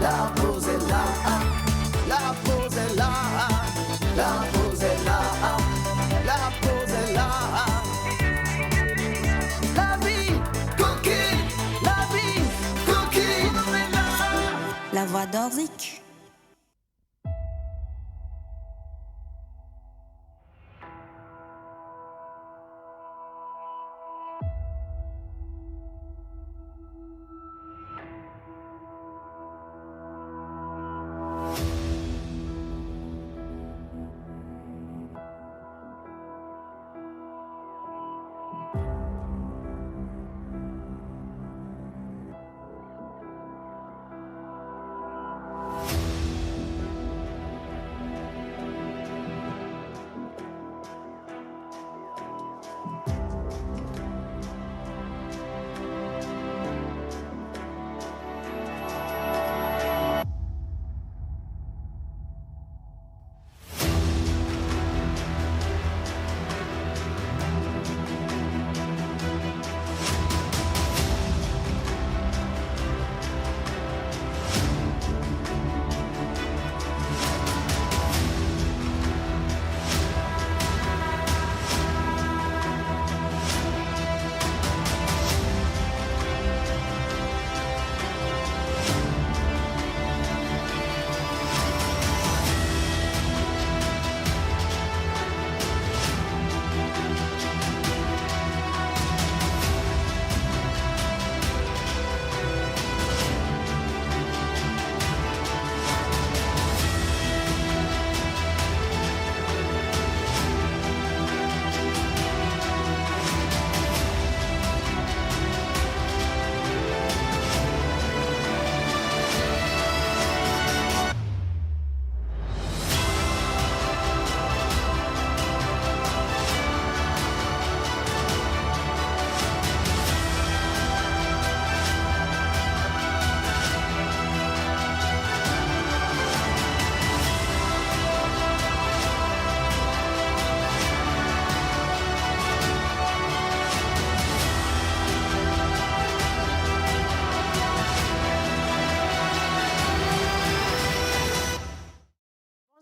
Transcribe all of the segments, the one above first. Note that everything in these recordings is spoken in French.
la pause est là, la pause est là, la pause est là, la pause est là. La vie coquine, la vie coquine. La voix d'Orzik.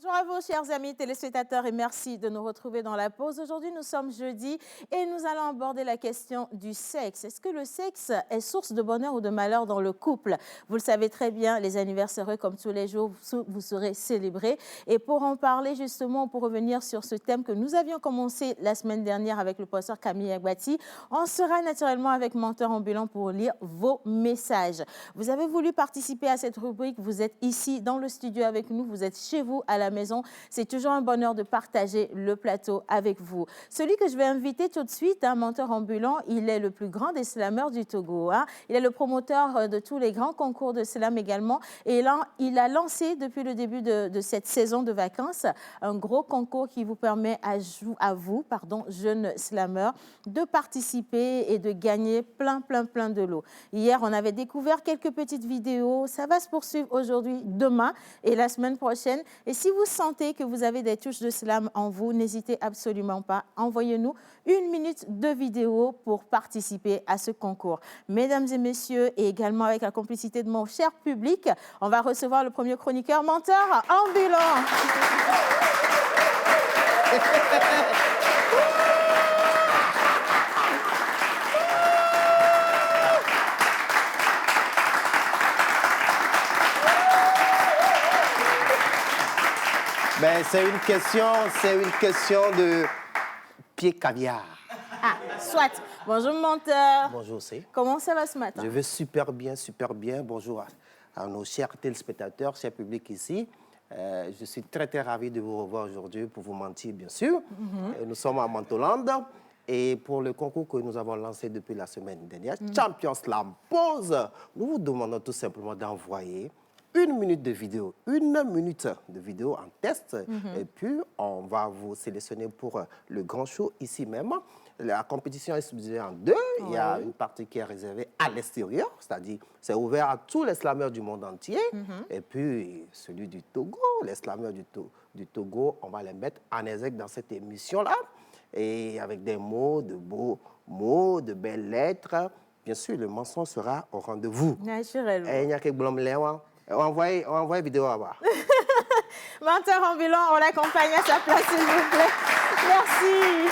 Bonjour à vous, chers amis téléspectateurs, et merci de nous retrouver dans la pause. Aujourd'hui, nous sommes jeudi et nous allons aborder la question du sexe. Est-ce que le sexe est source de bonheur ou de malheur dans le couple? Vous le savez très bien, les anniversaires, comme tous les jours, vous serez célébrés. Et pour en parler, justement, pour revenir sur ce thème que nous avions commencé la semaine dernière avec le professeur Camille Agbati, on sera naturellement avec Menteur Ambulant pour lire vos messages. Vous avez voulu participer à cette rubrique, vous êtes ici dans le studio avec nous, vous êtes chez vous à la maison. C'est toujours un bonheur de partager le plateau avec vous. Celui que je vais inviter tout de suite, un Menteur Ambulant, il est le plus grand des slameurs du Togo. Il est le promoteur de tous les grands concours de slam également. Et là, il a lancé depuis le début de cette saison de vacances un gros concours qui vous permet à vous, jeunes slameurs, de participer et de gagner plein de lots. Hier, on avait découvert quelques petites vidéos. Ça va se poursuivre aujourd'hui, demain et la semaine prochaine. Et si vous sentez que vous avez des touches de slam en vous, n'hésitez absolument pas. Envoyez-nous 1 minute de vidéo pour participer à ce concours. Mesdames et messieurs, et également avec la complicité de mon cher public, on va recevoir le premier chroniqueur Menteur Ambulant. Ben, c'est une question de pied caviar. Ah, soit. Bonjour, Menteur. Bonjour, c'est. Comment ça va ce matin? Je vais super bien, super bien. Bonjour à nos chers téléspectateurs, chers publics ici. Je suis très ravi de vous revoir aujourd'hui pour vous mentir, bien sûr. Nous sommes à Mantoland. Et pour le concours que nous avons lancé depuis la semaine dernière, Champion Slam Pause, nous vous demandons tout simplement d'envoyer 1 minute de vidéo, 1 minute de vidéo en test. Et puis, on va vous sélectionner pour le grand show ici même. La compétition est subdivisée en 2. Il y a une partie qui est réservée à l'extérieur, c'est-à-dire c'est ouvert à tous les slameurs du monde entier. Et puis, celui du Togo, les slameurs du Togo, on va les mettre en exergue dans cette émission-là. Et avec des mots, de beaux mots, de belles lettres. Bien sûr, le mensonge sera au rendez-vous. Naturellement. Et il y a quelques blâmes là. On envoie vidéo là-bas. Menteur ambulant, on l'accompagne à sa place, s'il vous plaît. Merci.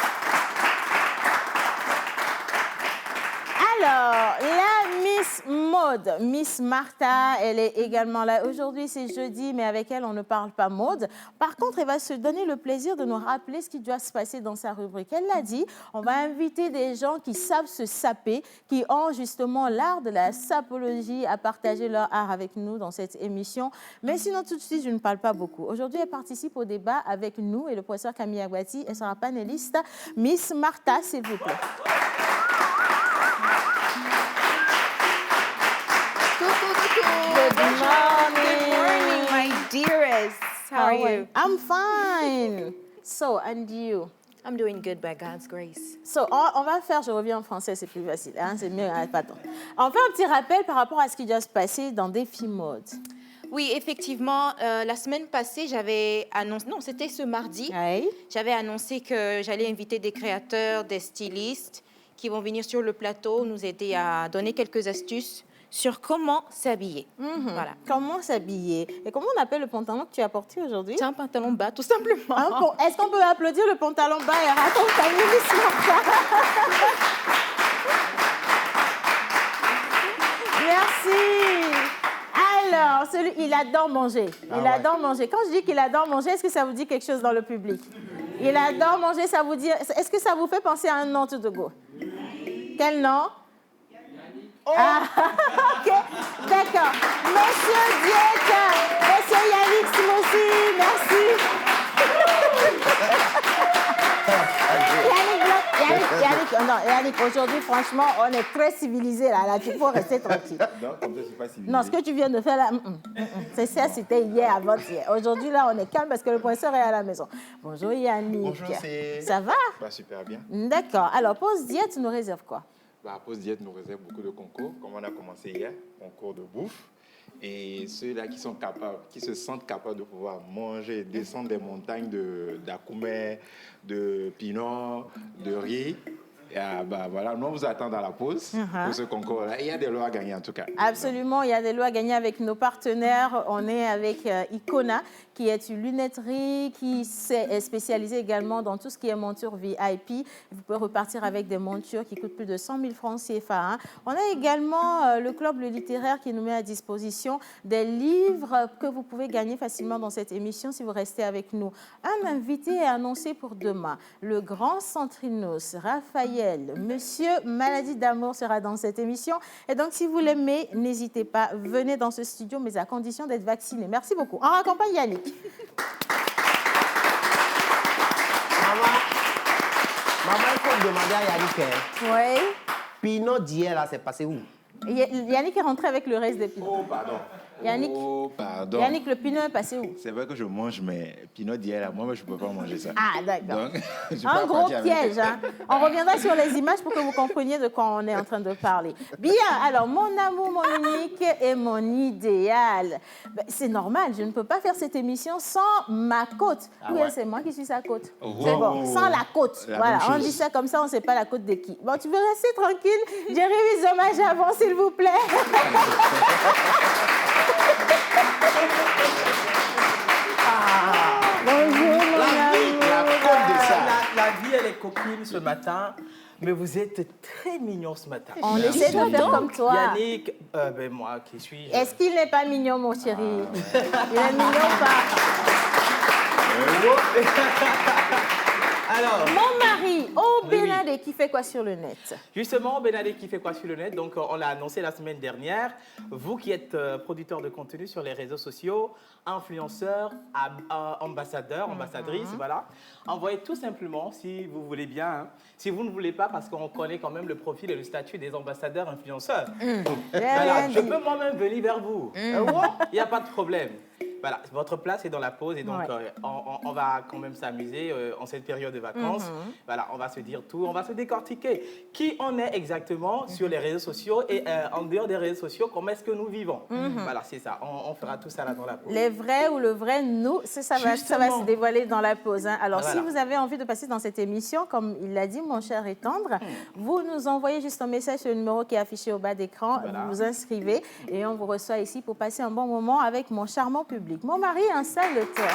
Alors, la Miss Mode, Miss Martha, elle est également là. Aujourd'hui, c'est jeudi, mais avec elle, on ne parle pas mode. Par contre, elle va se donner le plaisir de nous rappeler ce qui doit se passer dans sa rubrique. Elle l'a dit, on va inviter des gens qui savent se saper, qui ont justement l'art de la sapologie à partager leur art avec nous dans cette émission. Mais sinon, tout de suite, je ne parle pas beaucoup. Aujourd'hui, elle participe au débat avec nous et le professeur Camille Aguati. Elle sera panéliste. Miss Martha, s'il vous plaît. Good morning, my dearest. How are you? I'm fine. So, and you? I'm doing good by God's grace. So, on va faire, je reviens en français, c'est plus facile, hein, c'est mieux, hein, pardon. On fait un petit rappel par rapport à ce qui doit se passer dans Défi Mode. Oui, effectivement, la semaine passée, j'avais annoncé, non, c'était ce mardi, Oui. j'avais annoncé que j'allais inviter des créateurs, des stylistes qui vont venir sur le plateau nous aider à donner quelques astuces sur comment s'habiller. Voilà. Comment s'habiller? Et comment on appelle le pantalon que tu as porté aujourd'hui? C'est un pantalon bas, tout simplement. Est-ce qu'on peut applaudir le pantalon bas et raccompagner Miss Martha? Merci. Alors, il adore manger. Il adore manger. Quand je dis qu'il adore manger, est-ce que ça vous dit quelque chose dans le public? Il adore manger, ça vous dit... Est-ce que ça vous fait penser à un nom tout de go? Quel nom? Ah, ok, d'accord. Monsieur Diète, Monsieur Yannick Simossi, merci. Yannick, aujourd'hui, franchement, on est très civilisés là, tu peux rester tranquille. Non, comme ça, je suis pas civilisé. Non, ce que tu viens de faire là, c'est ça, c'était hier, avant-hier. Aujourd'hui, là, on est calme parce que le professeur est à la maison. Bonjour Yannick. Bonjour, c'est... Ça va? Bah, super bien. D'accord. Alors, pause diète, tu nous réserves quoi? Bah, Pause Diète nous réserve beaucoup de concours, comme on a commencé hier, concours de bouffe. Et ceux-là qui sont capables, qui se sentent capables de pouvoir manger, descendre des montagnes d'Akoumé, de pinot, de riz. Et, bah, voilà, nous on vous attend dans la pause pour ce concours-là. Il y a des lots à gagner en tout cas. Absolument, il y a des lots à gagner avec nos partenaires. On est avec Icona, qui est une lunetterie qui est spécialisée également dans tout ce qui est monture VIP. Vous pouvez repartir avec des montures qui coûtent plus de 100 000 francs CFA. Hein. On a également le club Le Littéraire qui nous met à disposition des livres que vous pouvez gagner facilement dans cette émission si vous restez avec nous. Un invité est annoncé pour demain. Le grand Centrinos, Raphaël, Monsieur Maladie d'amour sera dans cette émission. Et donc, si vous l'aimez, n'hésitez pas, venez dans ce studio, mais à condition d'être vacciné. Merci beaucoup. On raccompagne Yannick. Maman, il faut demander à Yannick. Oui. Pinot d'hier, là, c'est passé où? Yannick est rentré avec le reste des pinots. Oh, pardon. Yannick, Oh, pardon. Yannick, le pinot est passé où? C'est vrai que je mange, mais pinot d'hier, là, moi, je ne peux pas manger ça. Ah, d'accord. Donc, je suis Un pas gros parti avec. piège. Hein. On reviendra sur les images pour que vous compreniez de quoi on est en train de parler. Bien, alors, mon amour, mon unique et mon idéal. Ben, c'est normal, je ne peux pas faire cette émission sans ma côte. Ah Oui, ouais. c'est moi qui suis sa côte. Oh. C'est bon, sans la côte. La Voilà, même on chose. dit ça comme ça, on ne sait pas la côte de qui. Bon, tu veux rester tranquille? Jerry, les hommages avant, s'il vous plaît. Bonjour, mon amour. La vie, elle est coquine ce matin, mais vous êtes très mignon ce matin. On essaie de faire comme toi. Yannick, ben moi, qui suis-je? Est-ce qu'il n'est pas mignon, mon chéri? Il est mignon ou pas? Alors, Mon mari, Benadé, qui fait quoi sur le net? justement, Benadé qui fait quoi sur le net? Donc, on l'a annoncé la semaine dernière. Vous qui êtes producteur de contenu sur les réseaux sociaux, influenceur, ambassadeur, ambassadrice, voilà. Envoyez tout simplement, si vous voulez bien. Hein. Si vous ne voulez pas, parce qu'on connaît quand même le profil et le statut des ambassadeurs influenceurs. Voilà, je peux moi-même venir vers vous. Il n'y a pas de problème. Voilà, votre place est dans la pause et donc Ouais. on va quand même s'amuser en cette période de vacances. Voilà, on va se dire tout, on va se décortiquer qui on est exactement sur les réseaux sociaux et en dehors des réseaux sociaux, comment est-ce que nous vivons. Voilà, c'est ça, on fera tout ça là dans la pause. Les vrais ou le vrai nous, ça va se dévoiler dans la pause. Hein. Alors, Voilà. si vous avez envie de passer dans cette émission, comme il l'a dit, mon cher et tendre, vous nous envoyez juste un message sur le numéro qui est affiché au bas d'écran. Voilà. Vous vous inscrivez et on vous reçoit ici pour passer un bon moment avec mon charmant public. Mon mari, installe-toi.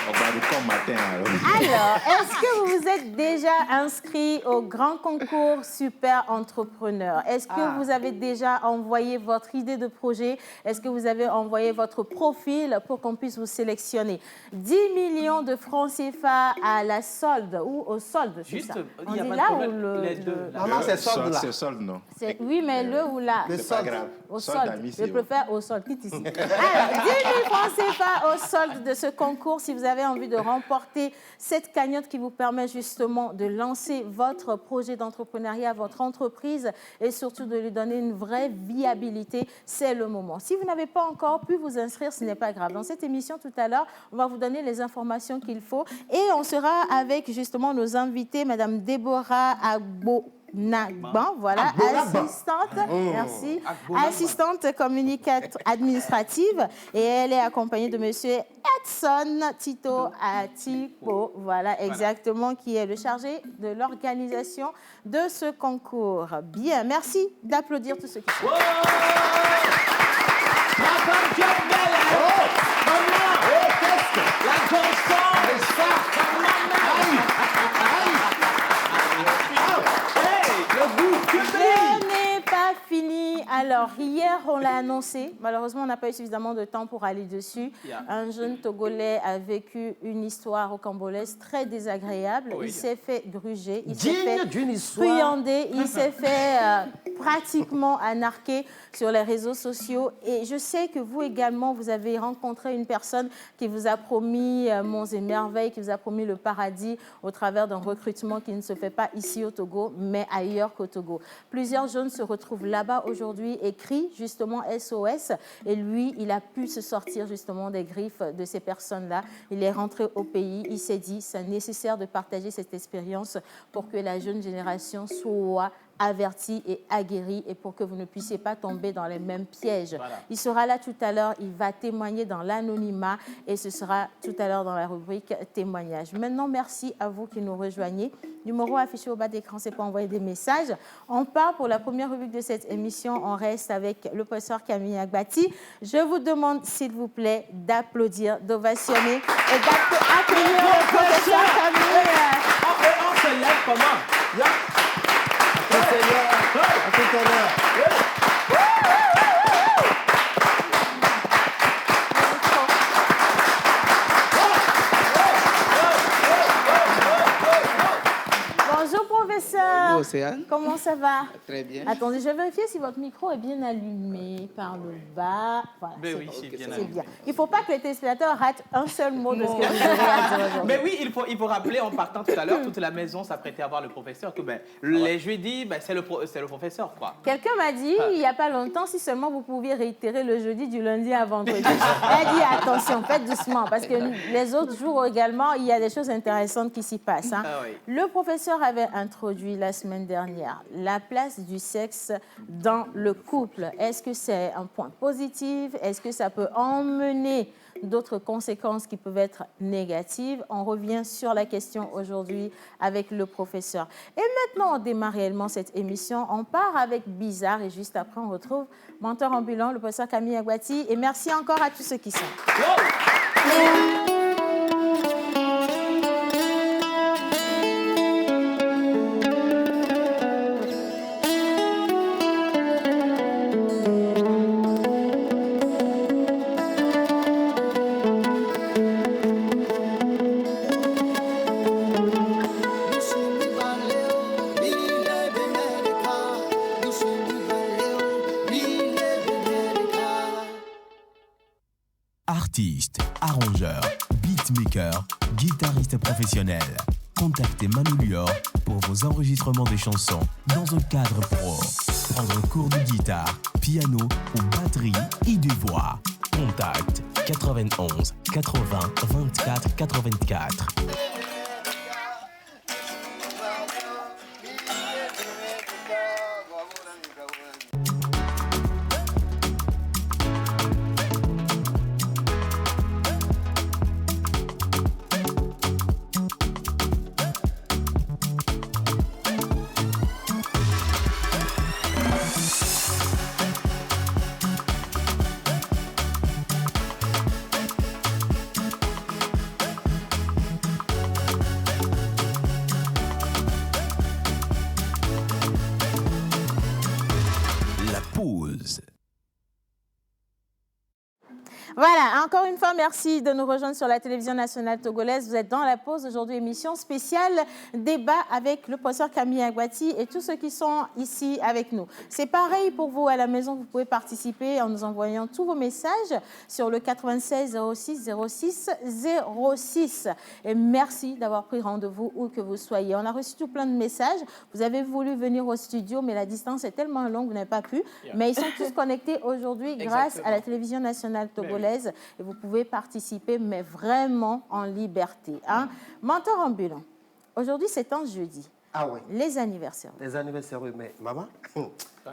On va aller comme matin, alors. Alors, est-ce que vous vous êtes déjà inscrit au grand concours Super Entrepreneur? Est-ce que vous avez déjà envoyé votre idée de projet? Est-ce que vous avez envoyé votre profil pour qu'on puisse vous sélectionner? 10 millions de francs CFA à la solde ou au solde, c'est Juste, ça? il On n'y a dit pas de là problème, ou le... les deux. Non, non, c'est solde là. C'est solde, non. Oui, mais le ou là? Le C'est pas solde. grave. Au Solde solde. d'amis, Je c'est bon. préfère au solde. Quitte ici. Alors, 10 000 francs CFA au solde de ce concours. Si vous avez envie de remporter cette cagnotte qui vous permet justement de lancer votre projet d'entrepreneuriat, votre entreprise et surtout de lui donner une vraie viabilité, c'est le moment. Si vous n'avez pas encore pu vous inscrire, ce n'est pas grave. Dans cette émission tout à l'heure, on va vous donner les informations qu'il faut et on sera avec justement nos invités, Madame Déborah Nagban, voilà, assistante, merci, assistante communicatrice administrative et elle est accompagnée de monsieur Edson Tito Atipo, voilà, exactement, qui est le chargé de l'organisation de ce concours. Bien, merci d'applaudir tous ceux qui sont. Ce n'est pas fini. Alors, hier, on l'a annoncé. Malheureusement, on n'a pas eu suffisamment de temps pour aller dessus. Un jeune Togolais a vécu une histoire rocambolesque très désagréable. Il s'est fait gruger, il s'est fait Digne d'une histoire. truander, il s'est fait pratiquement anarquer sur les réseaux sociaux. Et je sais que vous également, vous avez rencontré une personne qui vous a promis monts et merveilles, qui vous a promis le paradis au travers d'un recrutement qui ne se fait pas ici au Togo, mais ailleurs qu'au Togo. Plusieurs jeunes se retrouvent là-bas aujourd'hui et crient justement SOS. Et lui, il a pu se sortir justement des griffes de ces personnes-là. Il est rentré au pays, il s'est dit, c'est nécessaire de partager cette expérience pour que la jeune génération soit averti et aguerri et pour que vous ne puissiez pas tomber dans les mêmes pièges. Voilà. Il sera là tout à l'heure, il va témoigner dans l'anonymat et ce sera tout à l'heure dans la rubrique témoignage. Maintenant, merci à vous qui nous rejoignez. Numéro affiché au bas d'écran, c'est pour envoyer des messages. On part pour la première rubrique de cette émission. On reste avec le professeur Camille Agbati. Je vous demande, s'il vous plaît, d'applaudir, d'ovationner et d'accueillir le professeur Camille. On se lève comment? À tout à l'heure. Bonjour professeur. Bonjour Océane. Comment ça va? Très bien. Attendez, je vais vérifier si votre micro est bien allumé par le bas. Voilà, Mais c'est oui, bon. c'est bien C'est allumé. bien. Il ne faut pas que les téléspectateurs ratent un seul mot de ce que vous aurez à dire aujourd'hui. Mais oui, il faut rappeler en partant tout à l'heure, toute la maison s'apprêtait à voir le professeur, que les jeudis, c'est le professeur, quoi. Quelqu'un m'a dit, il n'y a pas longtemps, si seulement vous pouviez réitérer le jeudi du lundi à vendredi. Elle dit, attention, faites doucement, parce que les autres jours également, il y a des choses intéressantes qui s'y passent. Hein. Ah oui. Le professeur avait introduit la semaine dernière la place du sexe dans le couple. Est-ce que c'est un point positif? Est-ce que ça peut emmener d'autres conséquences qui peuvent être négatives? On revient sur la question aujourd'hui avec le professeur. Et maintenant, on démarre réellement cette émission. On part avec Bizarre et juste après, on retrouve Menteur ambulant, le professeur Camille Agbati. Et merci encore à tous ceux qui sont. Artiste, arrangeur, beatmaker, guitariste professionnel. Contactez Manu Lior pour vos enregistrements des chansons dans un cadre pro. Prendre un cours de guitare, piano ou batterie et des voix. Contact 91 80 24 84. Voilà, encore une fois, merci de nous rejoindre sur la télévision nationale togolaise. Vous êtes dans la pause aujourd'hui, émission spéciale débat avec le professeur Camille Aguati et tous ceux qui sont ici avec nous. C'est pareil pour vous à la maison, vous pouvez participer en nous envoyant tous vos messages sur le 96 06 06 06. Et merci d'avoir pris rendez-vous où que vous soyez. On a reçu tout plein de messages. Vous avez voulu venir au studio, mais la distance est tellement longue, vous n'avez pas pu. Mais ils sont tous connectés aujourd'hui grâce à la télévision nationale togolaise. Et vous pouvez participer, mais vraiment en liberté. Hein? Mentor ambulant, aujourd'hui c'est un jeudi. Ah oui. Les anniversaires. Les anniversaires, oui, mais maman. Non,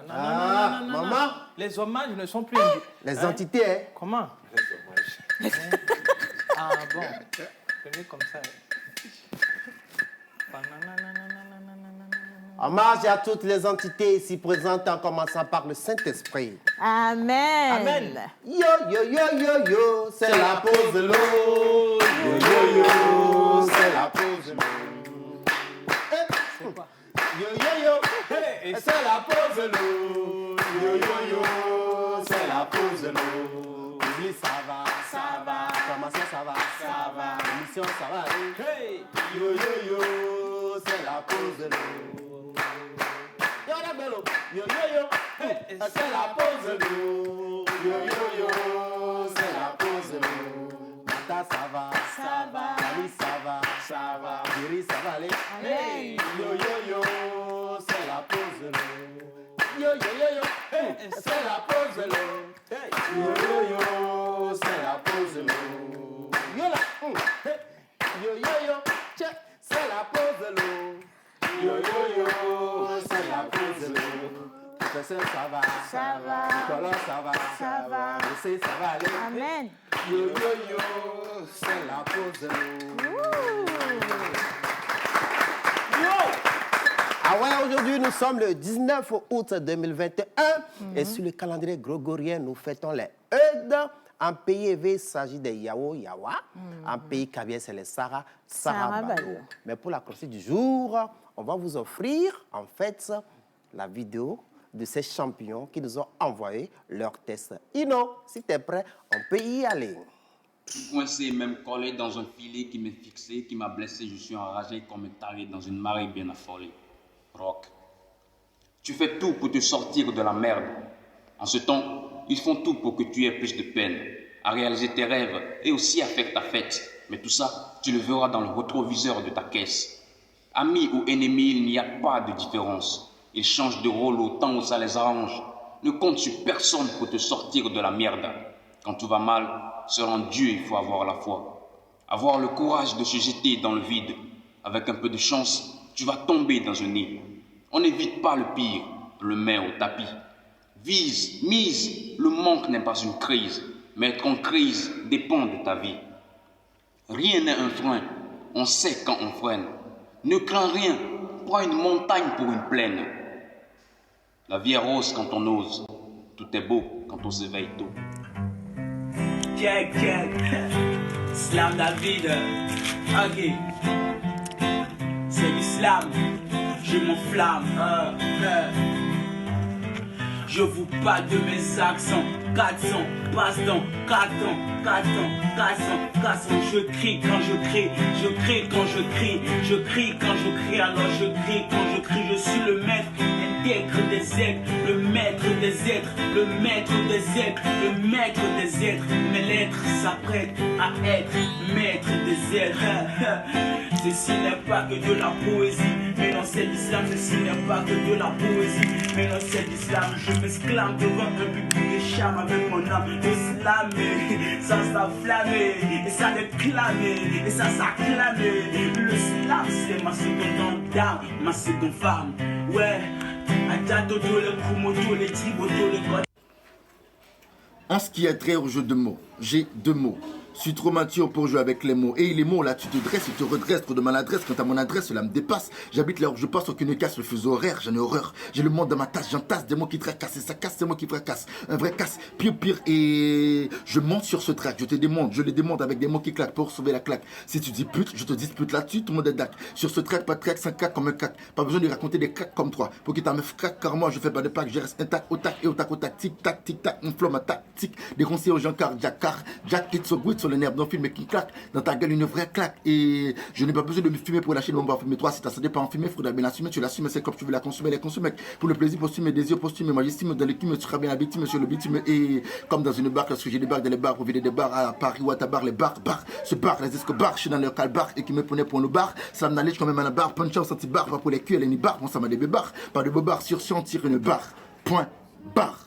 Maman. Les hommages ne sont plus... Les entités, hein. Comment? Ah bon. Venez comme ça. Hommage à toutes les entités ici présentes, en commençant par le Saint-Esprit. Amen. Amen. Yo, yo, yo, yo, yo, c'est la pause de l'eau. Yo, yo, yo, c'est la pause de l'eau. C'est quoi? Yo, yo, yo, Hey, c'est la pause de l'eau. Yo, yo, yo, c'est la pause de l'eau. Oui, ça va, ça va. Comment ça va, ça va. L'émission, ça va aller. Hey. Yo, yo, yo, c'est la pause de l'eau. Yo, la belle eau. Yo, yo, yo, c'est la pause de l'eau. Yo, yo, yo, c'est la pause de l'eau. Mata, ça va, ça va. Dali, ça va, ça va. Diri, ça va aller. Amen. Yo, yo, yo, c'est la pause de l'eau. Yo, yo, yo, yo, c'est la pause de l'eau. Yo, yo, yo, c'est la pause de l'eau. Yo, là, yo, yo, yo, check, c'est la pause de l'eau. Yo, yo, yo, c'est la pause de l'eau. Ça va, Ça va. Nicolas, ça va, Ça va. Je sais, ça va aller. Amen. Yo, yo, yo, c'est la pause de l'eau. Ah ouais, aujourd'hui, nous sommes le 19 août 2021 et sur le calendrier grégorien, nous fêtons les Eudes. En pays élevé, il s'agit des Yao Yawa. En pays caviar, c'est les Sarah Bado. Mais pour la chronique du jour, on va vous offrir en fait la vidéo de ces champions qui nous ont envoyé leurs tests. Ino, si tu es prêt, on peut y aller. Coincé, même collé dans un filet qui m'a fixé, qui m'a blessé, je suis enragé comme un taré dans une marée bien affolée. Rock. Tu fais tout pour te sortir de la merde. En ce temps, ils font tout pour que tu aies plus de peine à réaliser tes rêves et aussi à faire ta fête. Mais tout ça, tu le verras dans le rétroviseur de ta caisse. Amis ou ennemis, il n'y a pas de différence. Ils changent de rôle autant où ça les arrange. Ne compte sur personne pour te sortir de la merde. Quand tout va mal, seul en Dieu il faut avoir la foi. Avoir le courage de se jeter dans le vide. Avec un peu de chance, tu vas tomber dans un nid. On n'évite pas le pire, le met au tapis. Vise, mise, le manque n'est pas une crise, mais être en crise dépend de ta vie. Rien n'est un frein, on sait quand on freine. Ne crains rien, prends une montagne pour une plaine. La vie est rose quand on ose, tout est beau quand on s'éveille tôt. Check. Slam David, ok. C'est du slam, je m'enflamme. Je vous parle de mes accents, 400, passe-temps, 4 ans. Je crie quand je crie, je crie quand je crie, je crie quand je crie, alors je crie quand je crie, je suis le maître. intègre des êtres, le maître des êtres, le maître des êtres, le maître des êtres. Mes lettres s'apprêtent à être maître des êtres. Ceci n'est pas que de la poésie, mais non c'est l'islam. Ceci n'est pas que de la poésie, mais non c'est l'islam. Je m'exclame devant un public de charme avec mon âme. L'islam, ça s'enflamme, et ça déclame, et ça s'acclame. L'islam c'est ma seconde dame, ma seconde femme. Ouais, Adjadodo, le Kumoto, les Triboto, le God. En ce qui a trait au jeu de mots, j'ai 2 mots. Je suis trop mature pour jouer avec les mots. Et les mots, là, tu te dresses, tu te redresses. Trop de maladresse, quant à mon adresse, cela me dépasse. J'habite là où je passe, aucune casse, le fuseau horaire, j'en ai horreur. J'ai le monde dans ma tasse, j'entasse des mots qui tracassent. Et ça casse, c'est moi qui fracasse. Un vrai casse, pire. Et je monte sur ce track, je te démonte, je les démonte avec des mots qui claquent pour sauver la claque. Si tu dis pute, je te dispute là-dessus, tout le monde est dac. Sur ce track, pas de crack, 5 crack comme un cac. Pas besoin de raconter des cracks comme toi. Pour que ta meuf craque, car moi, je fais pas de pack, je reste intact, au tac et au tac, au tac. Tic tac, mon flow, ma tactique. Des conseils aux gens cardiaques, car Jack, it's so good sur le nerf d'un film qui claque. Dans ta gueule, une vraie claque. Et je n'ai pas besoin de me fumer pour lâcher le moment. Mais toi, si t'as ça pas en fumer, faudra bien l'assumer. Tu l'assumes, c'est comme tu veux la consommer, les consommer. Pour le plaisir posthume, mes désirs posthumes, moi j'estime dans l'écume, tu seras bien la victime sur le bitume. Et comme dans une barque, lorsque j'ai des barques dans les bars, pour vider des bars à Paris ou à Tabar, les bars, se barrent, les escobards, je suis dans leur calbar et qui me prenait pour nos bars. Ça me n'allait quand même à la barre, punch en senti-barre, pas pour les culs, elle est ni barre, bon ça m'a des bébards. Pas de bobards, sur on tire une barre. Point, barre.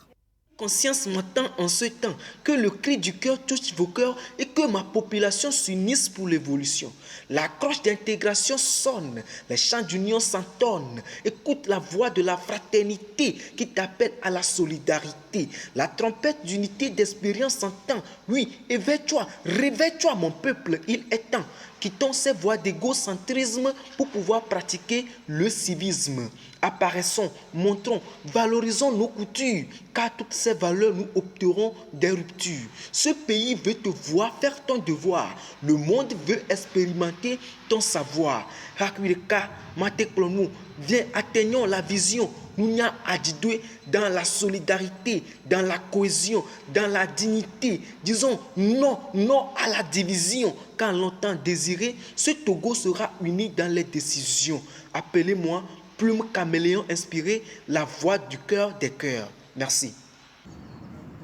Conscience m'attend en ce temps, que le cri du cœur touche vos cœurs et que ma population s'unisse pour l'évolution. La cloche d'intégration sonne, les chants d'union s'entonnent. Écoute la voix de la fraternité qui t'appelle à la solidarité. La trompette d'unité d'expérience s'entend. Oui, éveille-toi, réveille-toi mon peuple, il est temps. Quittons ces voies d'égocentrisme pour pouvoir pratiquer le civisme. Apparaissons, montrons, valorisons nos coutumes, car toutes ces valeurs nous opteront des ruptures. Ce pays veut te voir faire ton devoir. Le monde veut expérimenter ton savoir. Hakwireka, Mateklonou, viens, atteignons la vision. Nous n'y a adidoué dans la solidarité, dans la cohésion, dans la dignité. Disons non, non à la division. Quand longtemps désiré, ce Togo sera uni dans les décisions. Appelez-moi plume caméléon inspiré, la voix du cœur des cœurs. Merci.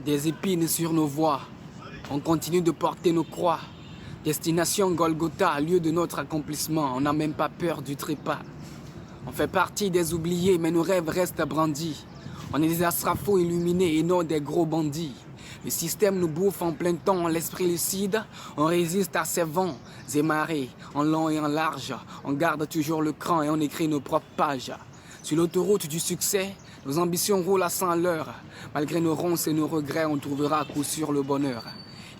Des épines sur nos voies, on continue de porter nos croix. Destination Golgotha, lieu de notre accomplissement, on n'a même pas peur du trépas. On fait partie des oubliés, mais nos rêves restent brandis. On est des astrafos illuminés et non des gros bandits. Le système nous bouffe en plein temps, l'esprit lucide. On résiste à ces vents et marées, en long et en large. On garde toujours le cran et on écrit nos propres pages. Sur l'autoroute du succès, nos ambitions roulent à 100 l'heure. Malgré nos ronces et nos regrets, on trouvera à coup sûr le bonheur.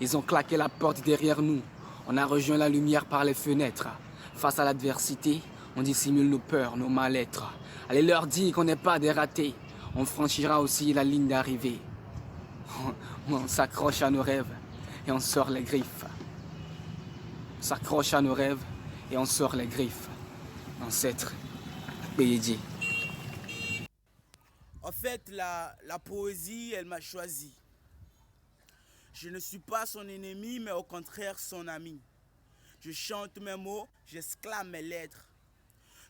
Ils ont claqué la porte derrière nous. On a rejoint la lumière par les fenêtres. Face à l'adversité, on dissimule nos peurs, nos mal-être. Allez leur dire qu'on n'est pas des ratés. On franchira aussi la ligne d'arrivée. On s'accroche à nos rêves et on sort les griffes. On s'accroche à nos rêves et on sort les griffes. Ancêtre, Bédi. En fait, la poésie, elle m'a choisi. Je ne suis pas son ennemi, mais au contraire son ami. Je chante mes mots, j'exclame mes lettres.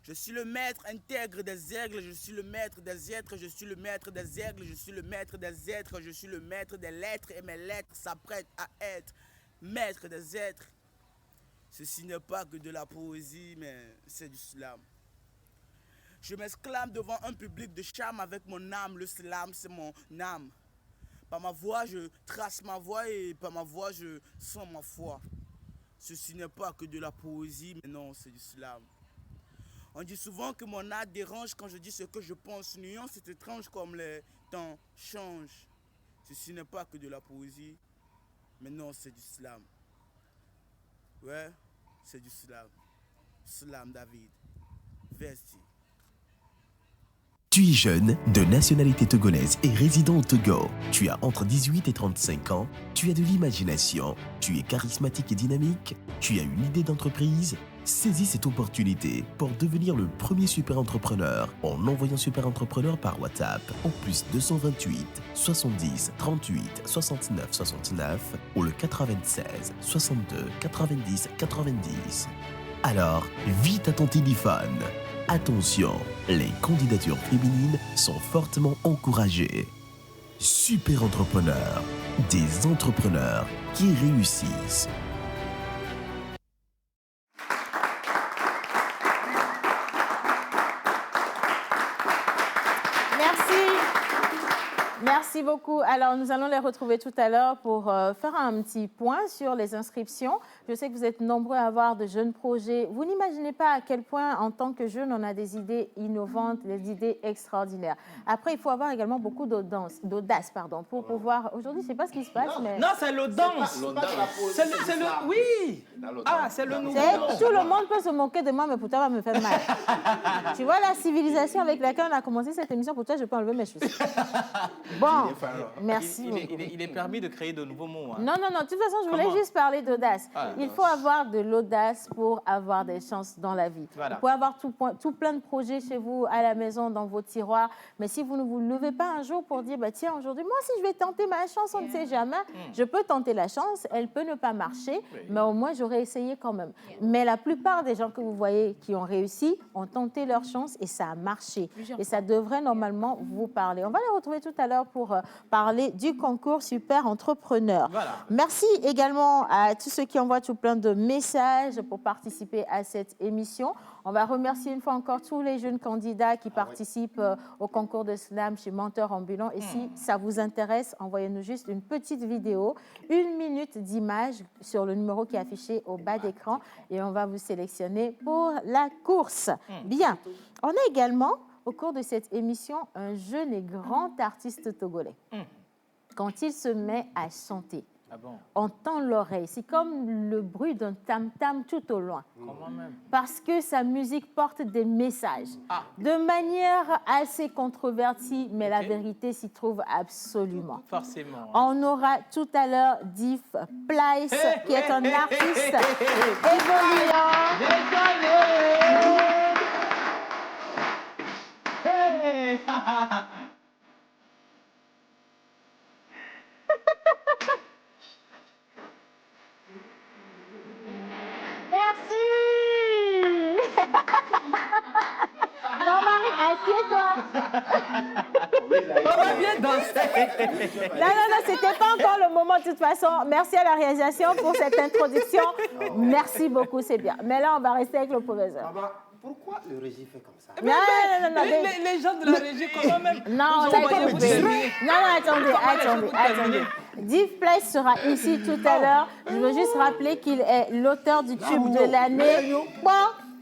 Je suis le maître intègre des aigles, je suis le maître des êtres, je suis le maître des aigles, je suis le maître des êtres, je suis le maître des lettres et mes lettres s'apprêtent à être maître des êtres. Ceci n'est pas que de la poésie, mais c'est du slam. Je m'exclame devant un public de charme avec mon âme, le slam c'est mon âme. Par ma voix, je trace ma voix et par ma voix, je sens ma foi. Ceci n'est pas que de la poésie, mais non, c'est du slam. On dit souvent que mon art dérange quand je dis ce que je pense. Nuance, c'est étrange comme les temps changent. Ceci n'est pas que de la poésie, mais non, c'est du slam. Ouais, c'est du slam. Slam David. Vesti. Tu es jeune, de nationalité togolaise et résident au Togo. Tu as entre 18 et 35 ans. Tu as de l'imagination. Tu es charismatique et dynamique. Tu as une idée d'entreprise. Saisis cette opportunité pour devenir le premier super entrepreneur en envoyant super entrepreneur par WhatsApp au plus 228 70 38 69 69 ou le 96 62 90 90. Alors, vite à ton téléphone. Attention, les candidatures féminines sont fortement encouragées. Super entrepreneurs, des entrepreneurs qui réussissent. Merci beaucoup. Alors, nous allons les retrouver tout à l'heure pour faire un petit point sur les inscriptions. Je sais que vous êtes nombreux à avoir de jeunes projets. Vous n'imaginez pas à quel point, en tant que jeune, on a des idées innovantes, des idées extraordinaires. Après, il faut avoir également beaucoup d'audace, pour pouvoir... Aujourd'hui, je ne sais pas ce qui se passe, mais... Non, c'est l'audace. C'est le... Oui. Ah, c'est le nouveau. Tout le monde peut se moquer de moi, mais pourtant, ça va me faire mal. Tu vois la civilisation avec laquelle on a commencé cette émission, pour toi, je peux enlever mes chaussures. Bon, merci. Il est permis de créer de nouveaux mots. Hein. Non, de toute façon, je voulais juste parler d'audace. Il faut avoir de l'audace pour avoir des chances dans la vie. Voilà. Vous pouvez avoir tout plein de projets chez vous, à la maison, dans vos tiroirs, mais si vous ne vous levez pas un jour pour dire, bah, tiens, aujourd'hui, moi aussi, je vais tenter ma chance, on ne sait jamais. Je peux tenter la chance, elle peut ne pas marcher, mais au moins, j'aurais essayé quand même. Mais la plupart des gens que vous voyez qui ont réussi ont tenté leur chance et ça a marché. Et ça devrait normalement vous parler. On va les retrouver tout à l'heure pour parler du concours Super Entrepreneur. Voilà. Merci également à tous ceux qui envoient tout plein de messages pour participer à cette émission. On va remercier une fois encore tous les jeunes candidats qui participent au concours de slam chez Menteur Ambulant. Et si ça vous intéresse, envoyez-nous juste une petite vidéo, 1 minute d'image sur le numéro qui est affiché au bas d'écran et on va vous sélectionner pour la course. Bien. On a également, au cours de cette émission, un jeune et grand artiste togolais. Quand il se met à chanter, on tend l'oreille. C'est comme le bruit d'un tam-tam tout au loin. Parce que sa musique porte des messages. De manière assez controvertie, mais la vérité s'y trouve absolument. Forcément. On aura tout à l'heure Diff Plyce, qui est un artiste évoluant. Merci. Jean-Marie, assieds-toi. On va bien danser. Non, c'était pas encore le moment de toute façon. Merci à la réalisation pour cette introduction. Merci beaucoup, c'est bien. Mais là, on va rester avec le professeur. Pourquoi le régie fait comme ça? Non, les gens de la régie, comment même? Non, attendez. Diff Plyce sera ici tout à l'heure. Je veux juste rappeler qu'il est l'auteur du tube de l'année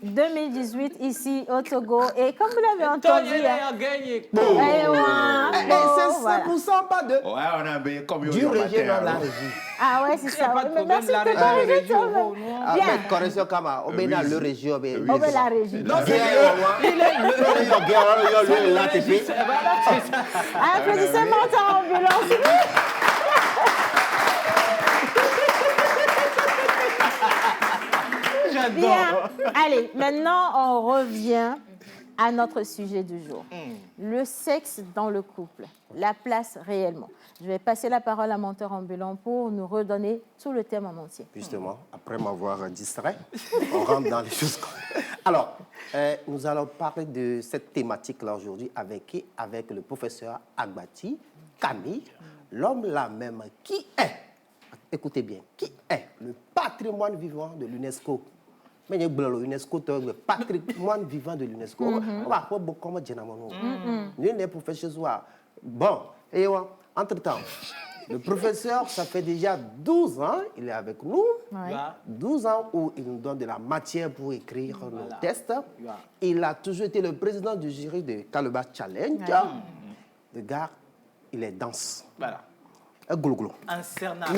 2018 ici au Togo. Et comme vous l'avez entendu... a gagné. C'est 100% pas de... Ouais, on a bien comme du régie dans la régie. Ah ouais, c'est ça. Mais merci de corriger toi. Bien. Correction Kama, on a le régie. On met la régie. Non, c'est applaudissements en ambulance. Bien. Allez, maintenant, on revient à notre sujet du jour. Le sexe dans le couple, la place réellement. Je vais passer la parole à Menteur Ambulant pour nous redonner tout le thème en entier. Justement, après m'avoir distrait, on rentre dans les choses. Alors, nous allons parler de cette thématique-là aujourd'hui avec le professeur Agbati Camille, l'homme là même qui est, écoutez bien, qui est le patrimoine vivant de l'UNESCO. Mais l'UNESCO, le patrimoine vivant de l'UNESCO. On va voir beaucoup de gens. Nous sommes professeurs. Bon, et entre-temps, le professeur, ça fait déjà 12 ans, il est avec nous. 12 ans où il nous donne de la matière pour écrire nos tests. Il a toujours été le président du jury de Kaluba Challenge. Le gars, il est dense. Voilà. Un goulou. Un cernard.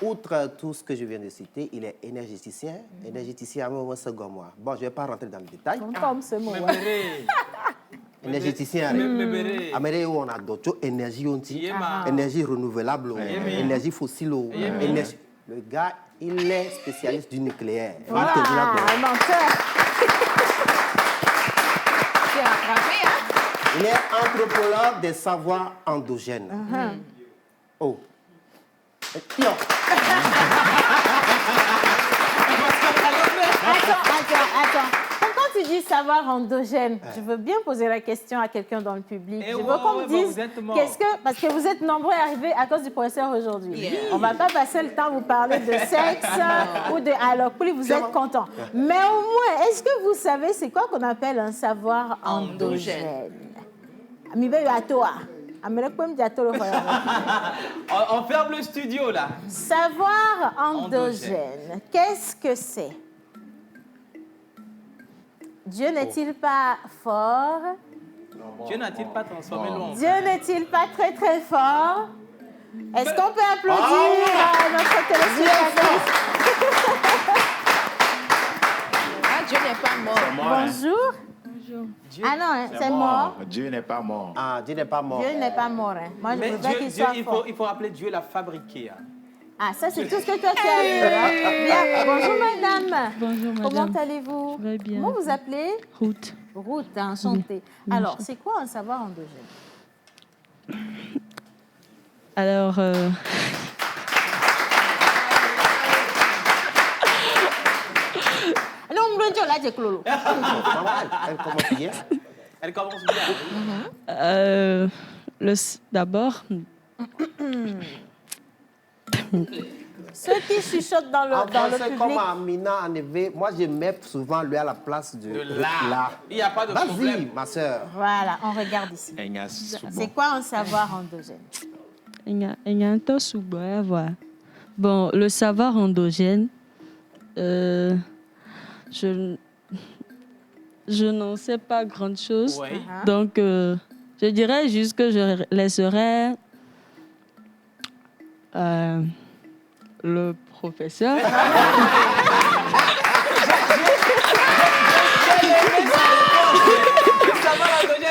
Outre tout ce que je viens de citer, il est énergéticien. Énergéticien à mon second mois. Bon, je ne vais pas rentrer dans le détail. Comme ce mot. Énergéticien. Amérique où on a d'autres énergie, énergie renouvelable, énergie fossile. Le gars, il est spécialiste du nucléaire. Voilà, un menteur. Il est anthropologue des savoirs endogènes. Oh. Attends. Quand tu dis savoir endogène, je veux bien poser la question à quelqu'un dans le public. Je veux qu'on me dise, parce que vous êtes nombreux à arriver à cause du professeur aujourd'hui. On ne va pas passer le temps à vous parler de sexe ou de alloculie, vous êtes contents. Mais au moins, est-ce que vous savez c'est quoi qu'on appelle un savoir endogène? On ferme le studio, là. Savoir endogène, qu'est-ce que c'est? Dieu n'est-il pas fort? Dieu n'a-t-il pas transformé l'homme? Dieu n'est-il pas très très fort? Est-ce qu'on peut applaudir notre téléspectatrice? Dieu n'est pas mort. Bonjour. Ah non, c'est mort. Dieu n'est pas mort. Ah, Dieu n'est pas mort. Dieu n'est pas mort. Moi, je Mais veux pas qu'il soit fort. il faut appeler Dieu l'a fabriqué. Ah, ça, c'est tout ce que toi, tu as vu. Bien. Bonjour, madame. Bonjour, madame. Comment allez-vous? Je vais bien. Comment vous appelez? Ruth. Ruth, enchantée. Oui. Alors, c'est quoi un savoir endogène? Alors, Non, là, j'ai clolo. Elle commence bien. Elle commence bien. D'abord, Ceux qui chuchotent dans le, En dans le français, public. comme Amina en éveil, moi je mets souvent lui à la place de là. Il n'y a pas de Vas-y, problème. ma soeur. Voilà, on regarde ici. C'est quoi un savoir endogène? il y a un temps sous voilà. Bon, le savoir endogène, je n'en sais pas grand-chose. Oui. Donc, je dirais juste que je laisserai le professeur.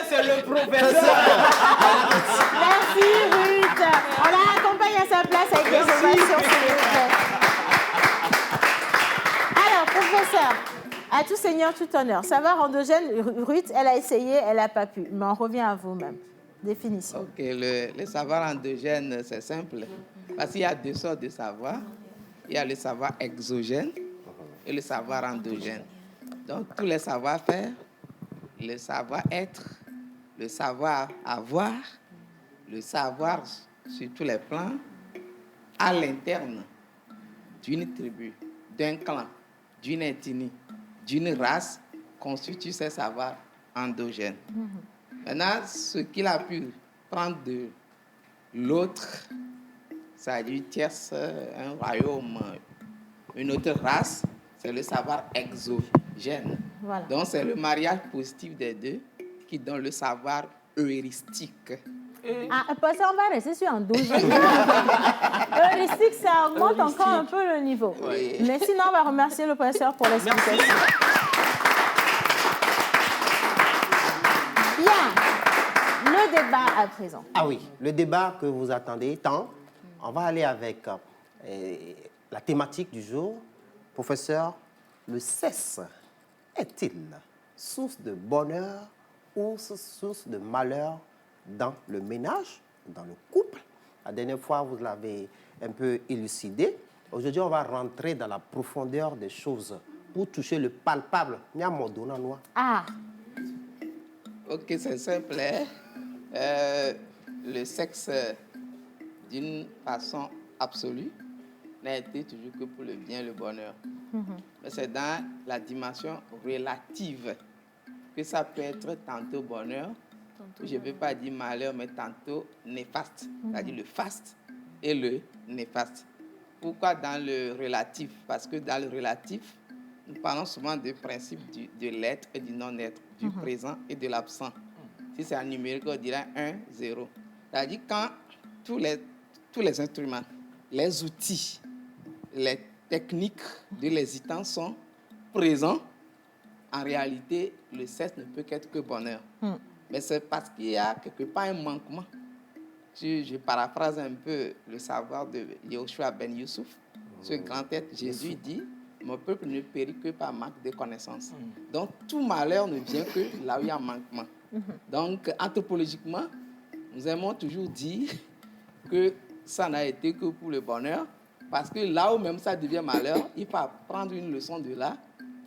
C'est le professeur. Merci Ruth. On la accompagne à sa place avec des ovations, s'il vous plaît. Alors, professeur, à tout seigneur, tout honneur. Savoir endogène, Ruth, elle a essayé, elle n'a pas pu. Mais on revient à vous-même. Définition. Ok, le savoir endogène, c'est simple. Parce qu'il y a deux sortes de savoir. Il y a le savoir exogène et le savoir endogène. Donc, tous les savoir-faire, le savoir-être, le savoir-avoir, le savoir sur tous les plans, à l'interne d'une tribu, d'un clan, d'une ethnie, d'une race, constitue ces savoirs endogènes. Maintenant, ce qu'il a pu prendre de l'autre, c'est-à-dire tierce, un royaume, une autre race, c'est le savoir exogène. Voilà. Donc, c'est le mariage positif des deux qui donne le savoir heuristique. Ah, parce qu'on va rester sur endogène. Heuristique, ça augmente encore un peu le niveau. Oui. Mais sinon, on va remercier le professeur pour l'explication. Bien. Le débat à présent. Ah oui, le débat que vous attendez tant. On va aller avec la thématique du jour. Professeur, le sexe est-il source de bonheur ou source de malheur dans le ménage, dans le couple? La dernière fois, vous l'avez un peu élucidé. Aujourd'hui, on va rentrer dans la profondeur des choses pour toucher le palpable. Ah. Ok, c'est simple. Le sexe, d'une façon absolue, n'a été toujours que pour le bien et le bonheur. Mais c'est dans la dimension relative que ça peut être tantôt bonheur, je ne veux pas dire malheur, mais tantôt néfaste, c'est-à-dire le faste et le néfaste. Pourquoi dans le relatif? Parce que dans le relatif, nous parlons souvent du principe de l'être et du non-être, du présent et de l'absent. Si c'est en numérique, on dirait 1, 0. C'est-à-dire quand tous les instruments, les outils, les techniques de l'hésitant sont présents, en réalité, le sexe ne peut qu'être que bonheur. Mais c'est parce qu'il y a quelque part un manquement. Je paraphrase un peu le savoir de Yehoshua Ben Youssouf. Ce grand être, Jésus dit, mon peuple ne périt que par manque de connaissances. Donc, tout malheur ne vient que là où il y a un manquement. Donc, anthropologiquement, nous aimons toujours dire que ça n'a été que pour le bonheur. Parce que là où même ça devient malheur, il faut apprendre une leçon de là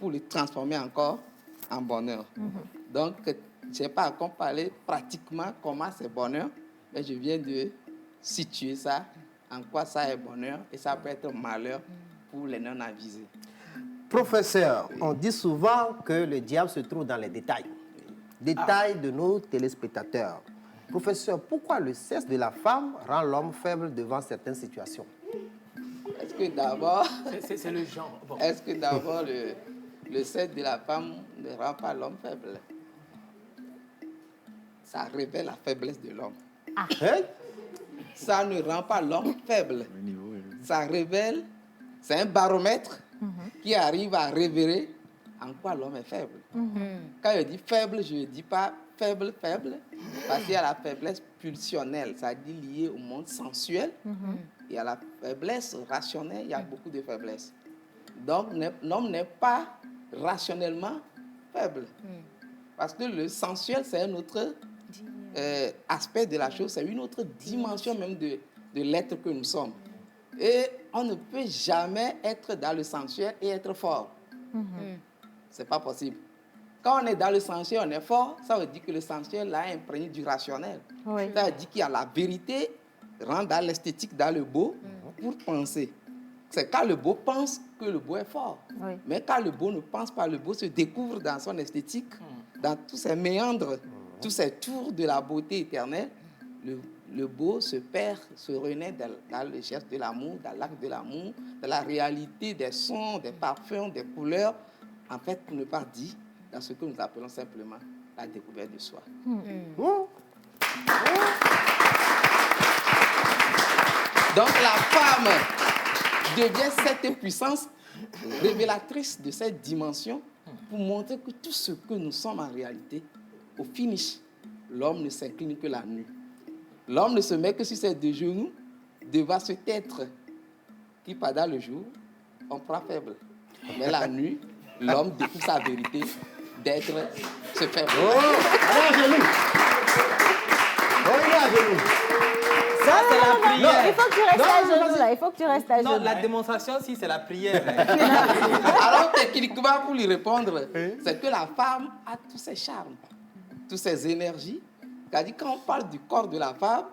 pour le transformer encore en bonheur. Donc, je n'ai pas à comparer pratiquement comment c'est bonheur, mais je viens de situer ça, en quoi ça est bonheur, et ça peut être malheur pour les non-avisés. Professeur, on dit souvent que le diable se trouve dans les détails. Détails de nos téléspectateurs. Professeur, pourquoi le sexe de la femme rend l'homme faible devant certaines situations? Est-ce que d'abord... C'est le genre. Bon. Est-ce que d'abord le sexe de la femme ne rend pas l'homme faible? Ça révèle la faiblesse de l'homme. Ah. Ça ne rend pas l'homme faible. Ça révèle, c'est un baromètre qui arrive à révéler en quoi l'homme est faible. Quand je dis faible, je ne dis pas faible, parce qu'il y a la faiblesse pulsionnelle, c'est-à-dire liée au monde sensuel. Il y a la faiblesse rationnelle, il y a beaucoup de faiblesses. Donc, l'homme n'est pas rationnellement faible. Parce que le sensuel, c'est un autre aspect de la chose, c'est une autre dimension même de l'être que nous sommes. Et on ne peut jamais être dans le sensuel et être fort. C'est pas possible. Quand on est dans le sensuel, on est fort, ça veut dire que le sensuel a imprégné du rationnel. Oui. Ça veut dire qu'il y a la vérité, rentre dans l'esthétique, dans le beau, pour penser. C'est quand le beau pense que le beau est fort. Oui. Mais quand le beau ne pense pas, le beau se découvre dans son esthétique, dans tous ses méandres, tous ces tours de la beauté éternelle. Le beau se perd, se renaît dans le geste de l'amour, dans l'acte de l'amour, dans la réalité des sons, des parfums, des couleurs. En fait, pour ne pas dire, dans ce que nous appelons simplement la découverte de soi. Donc la femme devient cette puissance révélatrice de cette dimension pour montrer que tout ce que nous sommes en réalité, au finish, l'homme ne s'incline que la nuit. L'homme ne se met que sur ses deux genoux devant ce être qui, pendant le jour, on prend faible. Mais la nuit, l'homme découvre sa vérité d'être ce faible. Allez à genoux. Allez à genoux. Ça, c'est la prière. Il faut que tu restes à genoux, là. Il faut que tu restes à genoux. Non, la démonstration, si, c'est la prière. Alors, techniquement, pour lui répondre, c'est que la femme a tous ses charmes, toutes ses énergies. C'est-à-dire, quand on parle du corps de la femme,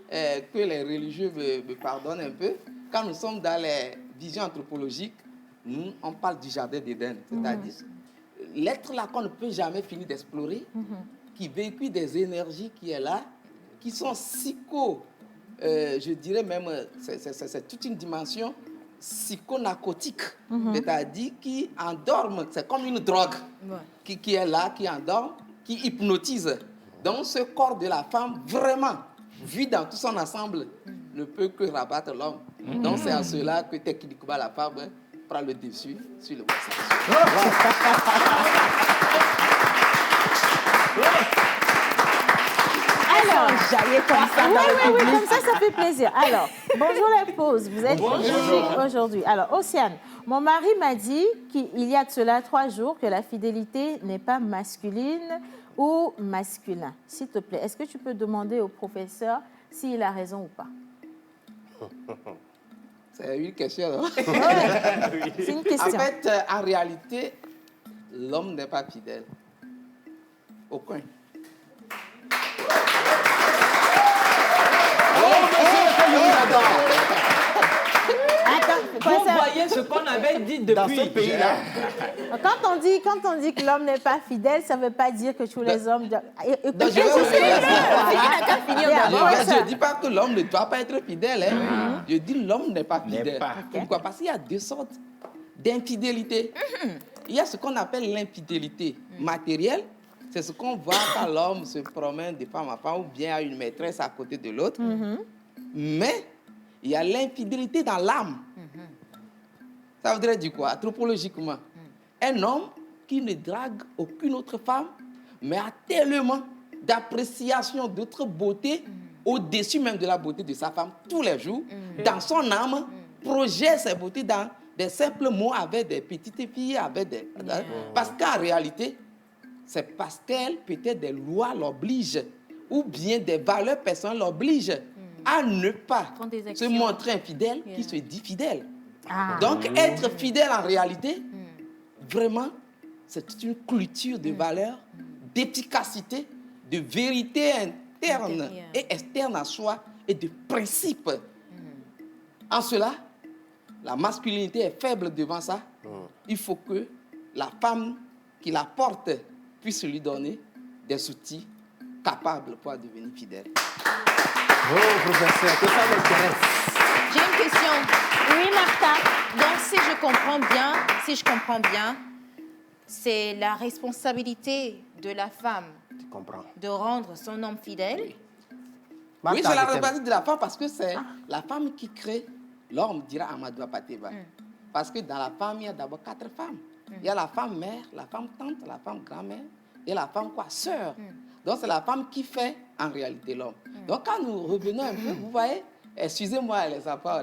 que les religieux me pardonnent un peu, quand nous sommes dans les visions anthropologiques, nous, on parle du jardin d'Éden. C'est-à-dire, l'être là qu'on ne peut jamais finir d'explorer, qui véhicule des énergies qui est là, qui sont je dirais même, c'est toute une dimension psychonarcotique, c'est-à-dire qui endorme, c'est comme une drogue qui est là, qui endorme, qui hypnotise. Donc ce corps de la femme, vraiment, vu dans tout son ensemble, ne peut que rabattre l'homme. Donc c'est en cela que techniquement la femme prend le dessus sur le passage. Alors, j'allais comme ça. Oui, comme ça fait plaisir. Alors, bonjour les pauses. Vous êtes ici aujourd'hui. Alors, Océane, mon mari m'a dit qu'il y a de cela 3 jours que la fidélité n'est pas masculine ou masculin. S'il te plaît, est-ce que tu peux demander au professeur s'il a raison ou pas? C'est une question, non? C'est une question. En fait, en réalité, l'homme n'est pas fidèle. Aucun. Vous voyez ce qu'on avait dit depuis. Dans ce pays-là. Quand on dit que l'homme n'est pas fidèle, ça ne veut pas dire que tous les hommes... Je ne dis pas que l'homme ne doit pas être fidèle. Je dis l'homme n'est pas fidèle. Pourquoi? Parce qu'il y a 2 sortes d'infidélité. Il y a ce qu'on appelle l'infidélité matérielle. C'est ce qu'on voit quand l'homme se promène de femme à femme ou bien a une maîtresse à côté de l'autre. Mais il y a l'infidélité dans l'âme. Ça voudrait dire quoi? Anthropologiquement, un homme qui ne drague aucune autre femme, mais a tellement d'appréciation d'autres beautés au-dessus même de la beauté de sa femme tous les jours, dans son âme, projette ses beautés dans des simples mots avec des petites filles, avec des... Parce qu'en réalité, c'est parce qu'elle, peut-être des lois l'obligent, ou bien des valeurs personnelles l'obligent à ne pas Prendre des se actions. montrer infidèle qui se dit fidèle. Ah. Donc, être fidèle en réalité, vraiment, c'est une culture de valeurs, d'efficacité, de vérité interne et externe à soi et de principe. En cela, la masculinité est faible devant ça. Il faut que la femme qui la porte puisse lui donner des outils capables pour devenir fidèle. Oh, professeur, que ça m'intéresse. J'ai une question. Oui, Martha. Donc, si je comprends bien, c'est la responsabilité de la femme de rendre son homme fidèle. Oui, c'est la responsabilité de la femme parce que c'est la femme qui crée l'homme, dira Amadou Pateba. Parce que dans la femme, il y a d'abord 4 femmes. Il y a la femme mère, la femme tante, la femme grand-mère et la femme sœur. Donc, c'est la femme qui fait en réalité l'homme. Donc, quand nous revenons un peu, vous voyez, excusez-moi les enfants,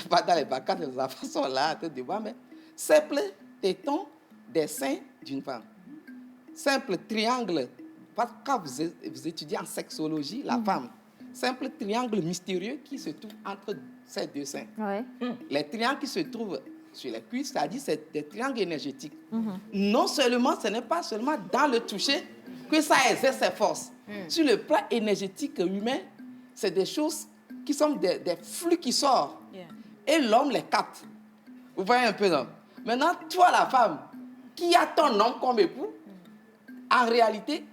pas dans les vacances, les enfants sont là en train de voir, mais simple téton des seins d'une femme. Simple triangle, quand vous étudiez en sexologie, la femme, simple triangle mystérieux qui se trouve entre ces 2 seins. Les triangles qui se trouvent sur les cuisses, c'est-à-dire c'est des triangles énergétiques. Non seulement, ce n'est pas seulement dans le toucher que ça exerce ses forces. Sur le plan énergétique humain, c'est des choses qui sont des flux qui sortent. Et l'homme les capte. Vous voyez un peu, non? Maintenant, toi, la femme, qui a ton homme comme époux, en réalité,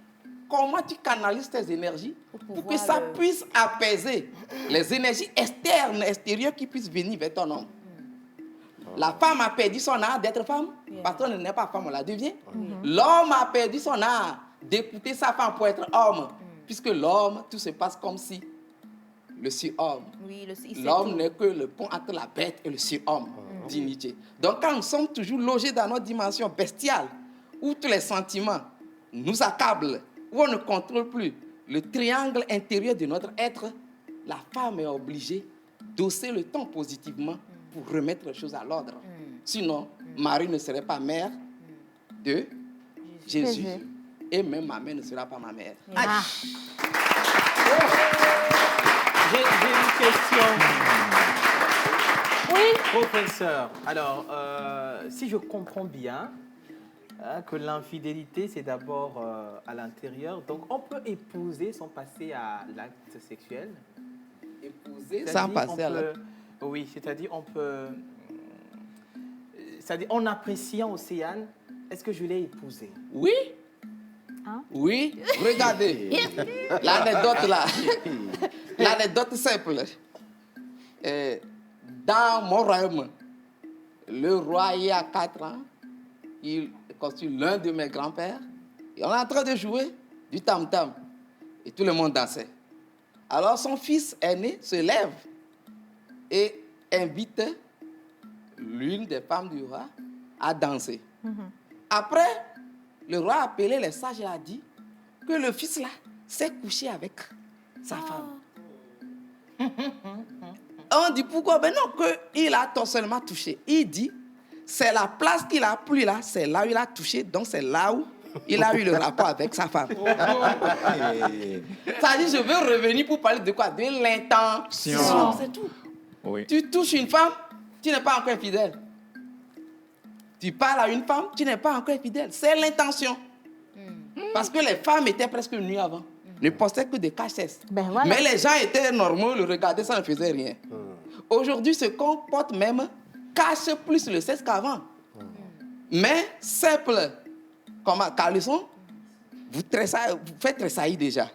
comment tu canalises tes énergies pour que ça puisse apaiser les énergies externes, extérieures qui puissent venir vers ton homme. La femme a perdu son art d'être femme, parce qu'on n'est pas femme, on la devient. L'homme a perdu son art d'écouter sa femme pour être homme, puisque l'homme, tout se passe comme si le surhomme. L'homme n'est que le pont entre la bête et le surhomme, dit Nietzsche. Donc quand nous sommes toujours logés dans notre dimension bestiale, où tous les sentiments nous accablent, où on ne contrôle plus le triangle intérieur de notre être, la femme est obligée d'osser le temps positivement pour remettre les choses à l'ordre. Sinon, Marie ne serait pas mère de Jésus. Et même ma mère ne sera pas ma mère. J'ai une question. Oui. Professeur, alors, si je comprends bien, que l'infidélité, c'est d'abord à l'intérieur. Donc, on peut épouser sans passer à l'acte sexuel. Épouser sans passer à l'acte. Oui, c'est-à-dire on peut... C'est-à-dire en appréciant Océane, est-ce que je l'ai épousée? Oui. Oui, regardez. L'anecdote là. L'anecdote simple. Dans mon royaume, le roi, il y a 4 ans, il constitue l'un de mes grands-pères. Et on est en train de jouer du tam-tam. Et tout le monde dansait. Alors son fils aîné se lève et invite l'une des femmes du roi à danser. Après, le roi a appelé les sages et a dit que le fils là s'est couché avec sa femme. On dit pourquoi? Ben non, qu'il a seulement touché. Il dit, c'est la place qu'il a plu là, c'est là où il a touché, donc c'est là où il a eu le rapport avec sa femme. Ça dit, je veux revenir pour parler de quoi? De l'intention, c'est tout. Oui. Tu touches une femme, tu n'es pas encore fidèle. Tu parles à une femme, tu n'es pas encore fidèle. C'est l'intention. Parce que les femmes étaient presque nues avant. Ne postaient que des cachesses. Voilà. Mais les gens étaient normaux, le regardaient, ça ne faisait rien. Aujourd'hui, ce qu'on porte même cache plus le sexe qu'avant. Mais simple, comme un caleçon, vous faites tressaillir déjà.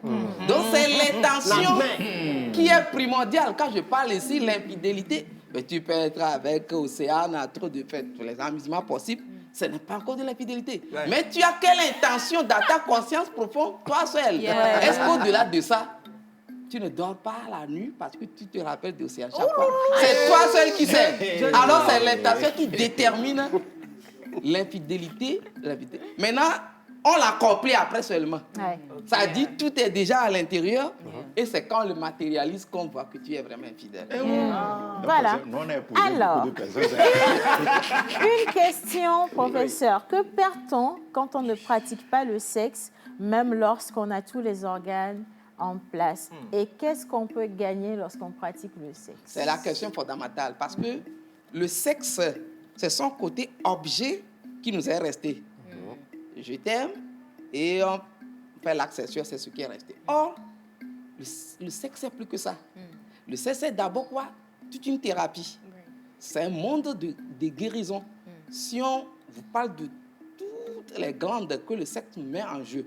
Donc c'est l'intention qui est primordiale. Quand je parle ici, l'infidélité, mais tu peux être avec Océane à trop de fêtes, tous les amusements possibles, ce n'est pas encore de l'infidélité. Mais tu as quelle intention dans ta conscience profonde, toi seul? Est-ce qu'au-delà de ça, tu ne dors pas la nuit parce que tu te rappelles d'Océane chaque fois? C'est toi seul qui sais. Alors c'est l'intention qui détermine l'infidélité. Maintenant, on l'a compris après seulement. Ça dit tout est déjà à l'intérieur et c'est quand on le matérialise qu'on voit que tu es vraiment infidèle. Voilà. Alors, une question, professeur. Que perd-on quand on ne pratique pas le sexe, même lorsqu'on a tous les organes en place. Et qu'est-ce qu'on peut gagner lorsqu'on pratique le sexe? C'est la question fondamentale parce que le sexe, c'est son côté objet qui nous est resté. Je t'aime et on fait l'acte sexuel, c'est ce qui est resté. Or, le sexe, c'est plus que ça. Le sexe, c'est d'abord quoi? Toute une thérapie. C'est un monde de guérison. Si on vous parle de toutes les glandes que le sexe met en jeu,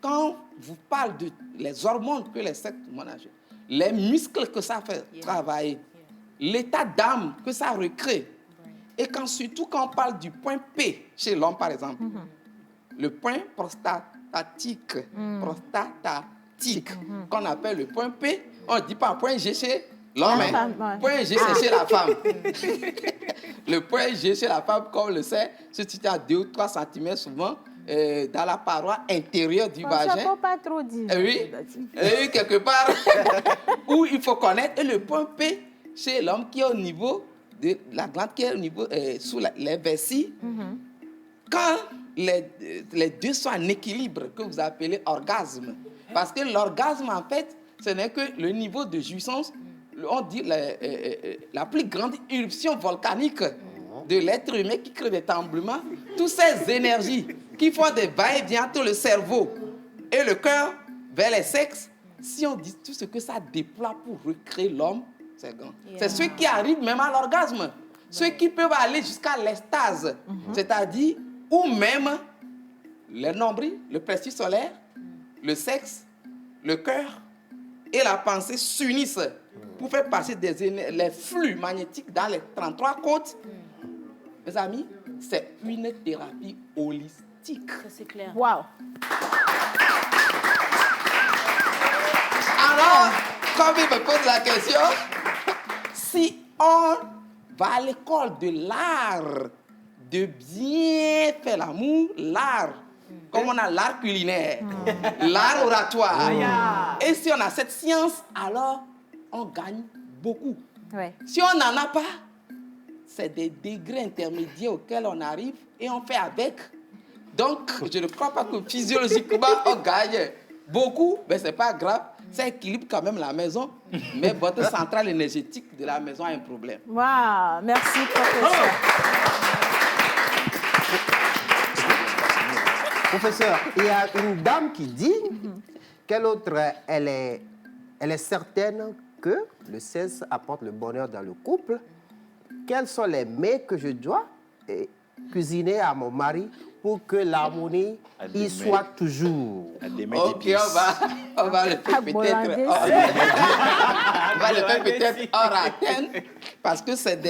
quand vous parle de les hormones que le sexe met en jeu, les muscles que ça fait travailler, l'état d'âme que ça recrée, et surtout quand on parle du point P chez l'homme, par exemple, le point prostatique, qu'on appelle le point P, on ne dit pas point G chez l'homme, point G c'est chez la femme. Le point G chez la femme, comme on le sait, se situe à 2 ou 3 cm souvent dans la paroi intérieure du vagin. Ça ne faut pas trop dire. Oui, quelque part où il faut connaître. Et le point P chez l'homme qui est au niveau de la glande, qui est au niveau sous les vessies, quand les deux sont en équilibre, que vous appelez orgasme. Parce que l'orgasme, en fait, ce n'est que le niveau de jouissance, on dit la plus grande éruption volcanique de l'être humain qui crée des tremblements. Toutes ces énergies qui font des va-et-vient entre le cerveau et le cœur vers les sexes, si on dit tout ce que ça déploie pour recréer l'homme, c'est grand. C'est ceux qui arrivent même à l'orgasme. Ceux qui peuvent aller jusqu'à l'extase, c'est-à-dire où même le nombril, le plexus solaire, le sexe, le cœur et la pensée s'unissent pour faire passer les flux magnétiques dans les 33 côtes. Mes amis, c'est une thérapie holistique. C'est clair. Wow. Alors, comme il me pose la question, si on va à l'école de l'art de bien faire l'amour, l'art, comme on a l'art culinaire, l'art oratoire, et si on a cette science, alors on gagne beaucoup. Si on n'en a pas, c'est des degrés intermédiaires auxquels on arrive et on fait avec. Donc, je ne crois pas que physiologiquement, on gagne beaucoup, mais ce n'est pas grave. Ça équilibre quand même la maison, mais votre centrale énergétique de la maison a un problème. Waouh, merci, professeur. Professeur, il y a une dame qui dit qu'elle autre, elle est certaine que le sexe apporte le bonheur dans le couple. Quels sont les mets que je dois cuisiner à mon mari pour que l'harmonie y soit toujours? Ok, on va le faire peut-être hors antenne, parce que c'est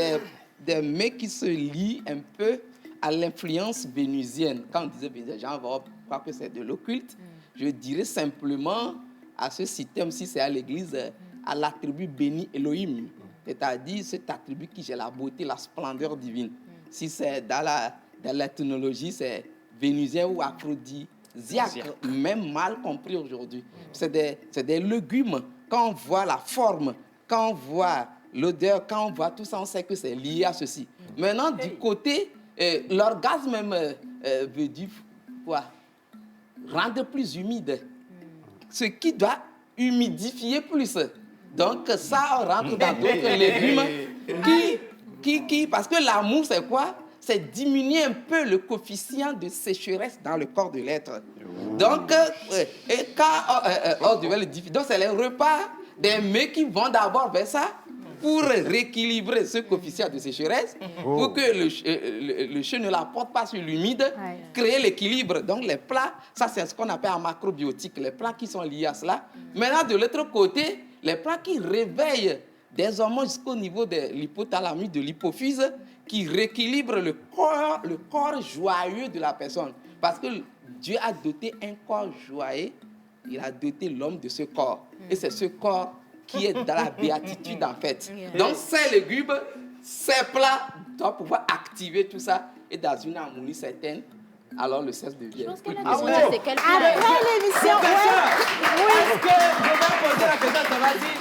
des mets qui se lient un peu à l'influence vénusienne. Quand on disait les gens vont croire que c'est de l'occulte, je dirais simplement à ce système, si c'est à l'église, à l'attribut béni Elohim, c'est-à-dire cet attribut qui j'ai la beauté, la splendeur divine. Si c'est dans l'ethnologie, c'est vénusien ou aphrodisiaque, même mal compris aujourd'hui. C'est des légumes. Quand on voit la forme, quand on voit l'odeur, quand on voit tout ça, on sait que c'est lié à ceci. Maintenant, du côté, l'orgasme veut dire quoi? Rendre plus humide. Ce qui doit humidifier plus. Donc, ça rentre dans d'autres légumes qui... Parce que l'amour, c'est quoi? C'est diminuer un peu le coefficient de sécheresse dans le corps de l'être. Donc, on devait le diffuser. Donc, c'est les repas des mets qui vont d'abord vers ça pour rééquilibrer ce coefficient de sécheresse, pour que le chien ne l'apporte pas sur l'humide, créer l'équilibre. Donc, les plats, ça, c'est ce qu'on appelle en macrobiotique, les plats qui sont liés à cela. Maintenant, de l'autre côté, les plats qui réveillent des hormones jusqu'au niveau de l'hypothalamus, de l'hypophyse, qui rééquilibrent le corps joyeux de la personne. Parce que Dieu a doté un corps joyeux, il a doté l'homme de ce corps. Et c'est ce corps qui est dans la béatitude, en fait. Donc, ces légumes, ces plats doivent pouvoir activer tout ça. Et dans une harmonie certaine, alors le sexe devient... Je pense qu'elle a besoin de quel plat. Après l'émission, Est-ce que je vais poser la question, ça va dire,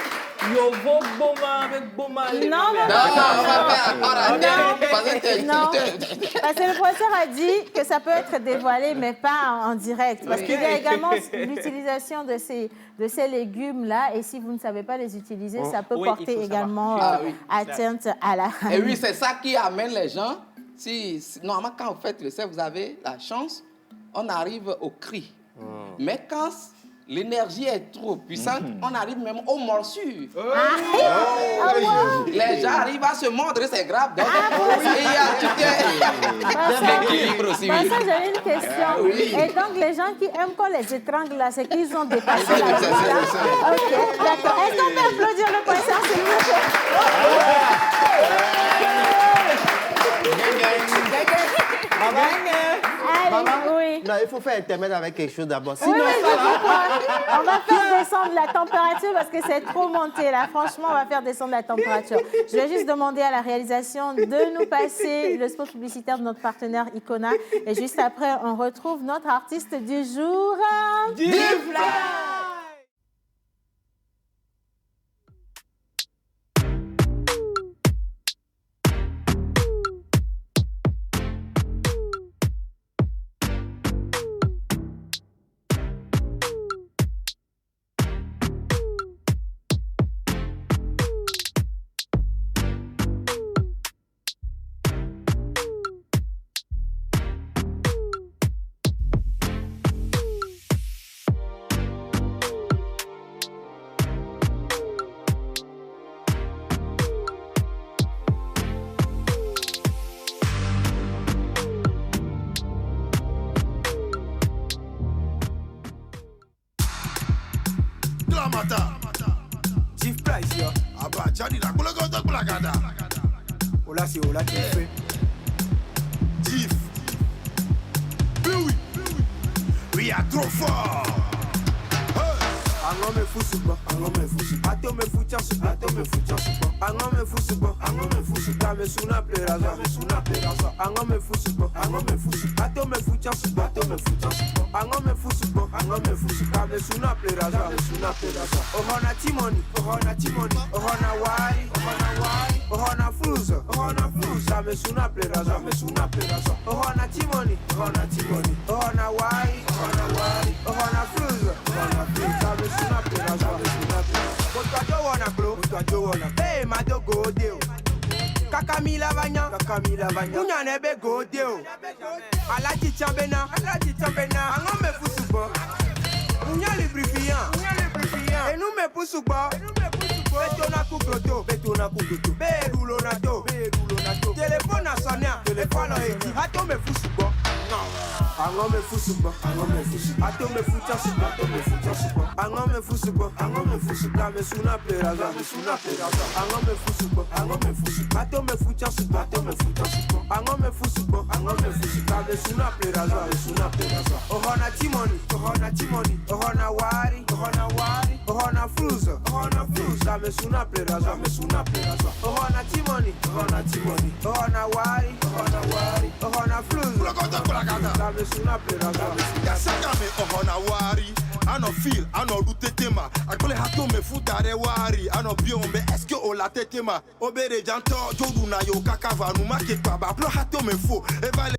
Yovo Boma avec Boma. Non, parce que le professeur a dit que ça peut être dévoilé, mais pas en direct. Parce qu'il y a également l'utilisation de ces légumes-là, et si vous ne savez pas les utiliser, ça peut porter également atteinte à la... Et oui, c'est ça qui amène les gens. Normalement, quand vous faites le cerf, vous avez la chance, on arrive au cri. Mais quand l'énergie est trop puissante, on arrive même aux morsures. Les gens arrivent à se mordre, c'est grave. Donc, il y a tout l'équilibre aussi. Ça, j'avais une question. Et donc, les gens qui aiment qu'on les étrangle, là, c'est qu'ils ont dépassé la limite. Ok, d'accord. Est-ce qu'on peut applaudir le professeur, s'il vous Non, il faut faire intermède avec quelque chose d'abord. Oui, on va faire descendre la température parce que c'est trop monté là. Franchement, on va faire descendre la température. Je vais juste demander à la réalisation de nous passer le spot publicitaire de notre partenaire Icona. Et juste après, on retrouve notre artiste du jour. Difly. Chief Price, yo. Aba, jadi la kulagada. Ola si ola qui fait. Chief. We are trop fort. Ango me fusuba, ato me fuchasuba, ango me fusuba, me suna pleraza, ango me fusuba, ato me fuchasuba, ango me fusuba, me suna pleraza, ohona timoni, ohona wari, ohona fruza, me suna pleraza, ohona timoni, ohona wari, ohona fruza, hey, mado go deo. Kakamila vanya, kunya nebe go deo. Alaji chambena, ango me fusuba. Kunya librifiant, et nous me fusuba. Betona kukloto, berulo nato. Téléphone à sonia, téléphone à eki, ato me fusuba. Ango me fusuba, ato me fuchasuba, ango me fusuba, me suna pleraza, ango me fusuba, ato me fuchasuba, ango me fusuba, me suna pleraza, ohona timoni, ohona wari, ohona fruza, me suna pleraza, ohona timoni, ohona wari, ohona fruza, me suna pleraza. Yasakame ohona wari. Ano feel, ano rute tema. Akole hato me futare wari. Ano biombe eske o la tetema. Obere janto jodu na yo kakava nu market baba. Plo hato me fo. Eva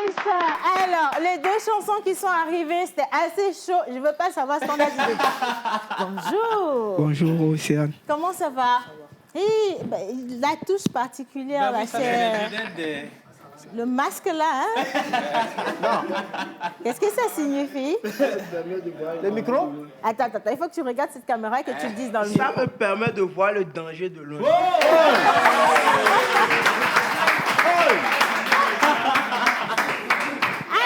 Alors, les deux chansons qui sont arrivées, c'était assez chaud. Je ne veux pas savoir ce qu'on a dit. Bonjour. Bonjour, Océane. Comment ça va? La touche particulière, là, c'est... Le masque là, hein? Qu'est-ce que ça signifie? Le micro? Attends, il faut que tu regardes cette caméra et que tu le dises dans le micro. Ça me permet de voir le danger de l'eau.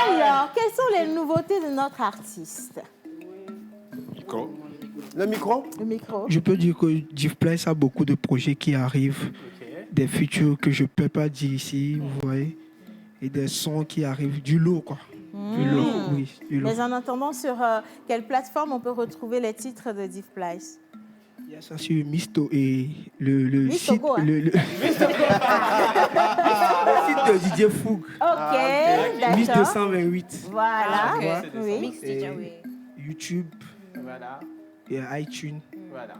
Alors, quelles sont les nouveautés de notre artiste? Le micro? Le micro. Je peux dire que DivPlace a beaucoup de projets qui arrivent, des features que je ne peux pas dire ici, vous voyez, et des sons qui arrivent, du lot, quoi. Du lot, oui, du lot. Mais en attendant, sur quelle plateforme on peut retrouver les titres de DivPlace? Il y a ça sur Misto et le Miss site, Togo, hein? le site de Didier Foug. Ok, d'accord. Miss 228. Voilà, oui. oui. Et YouTube. Voilà. Et iTunes. Voilà.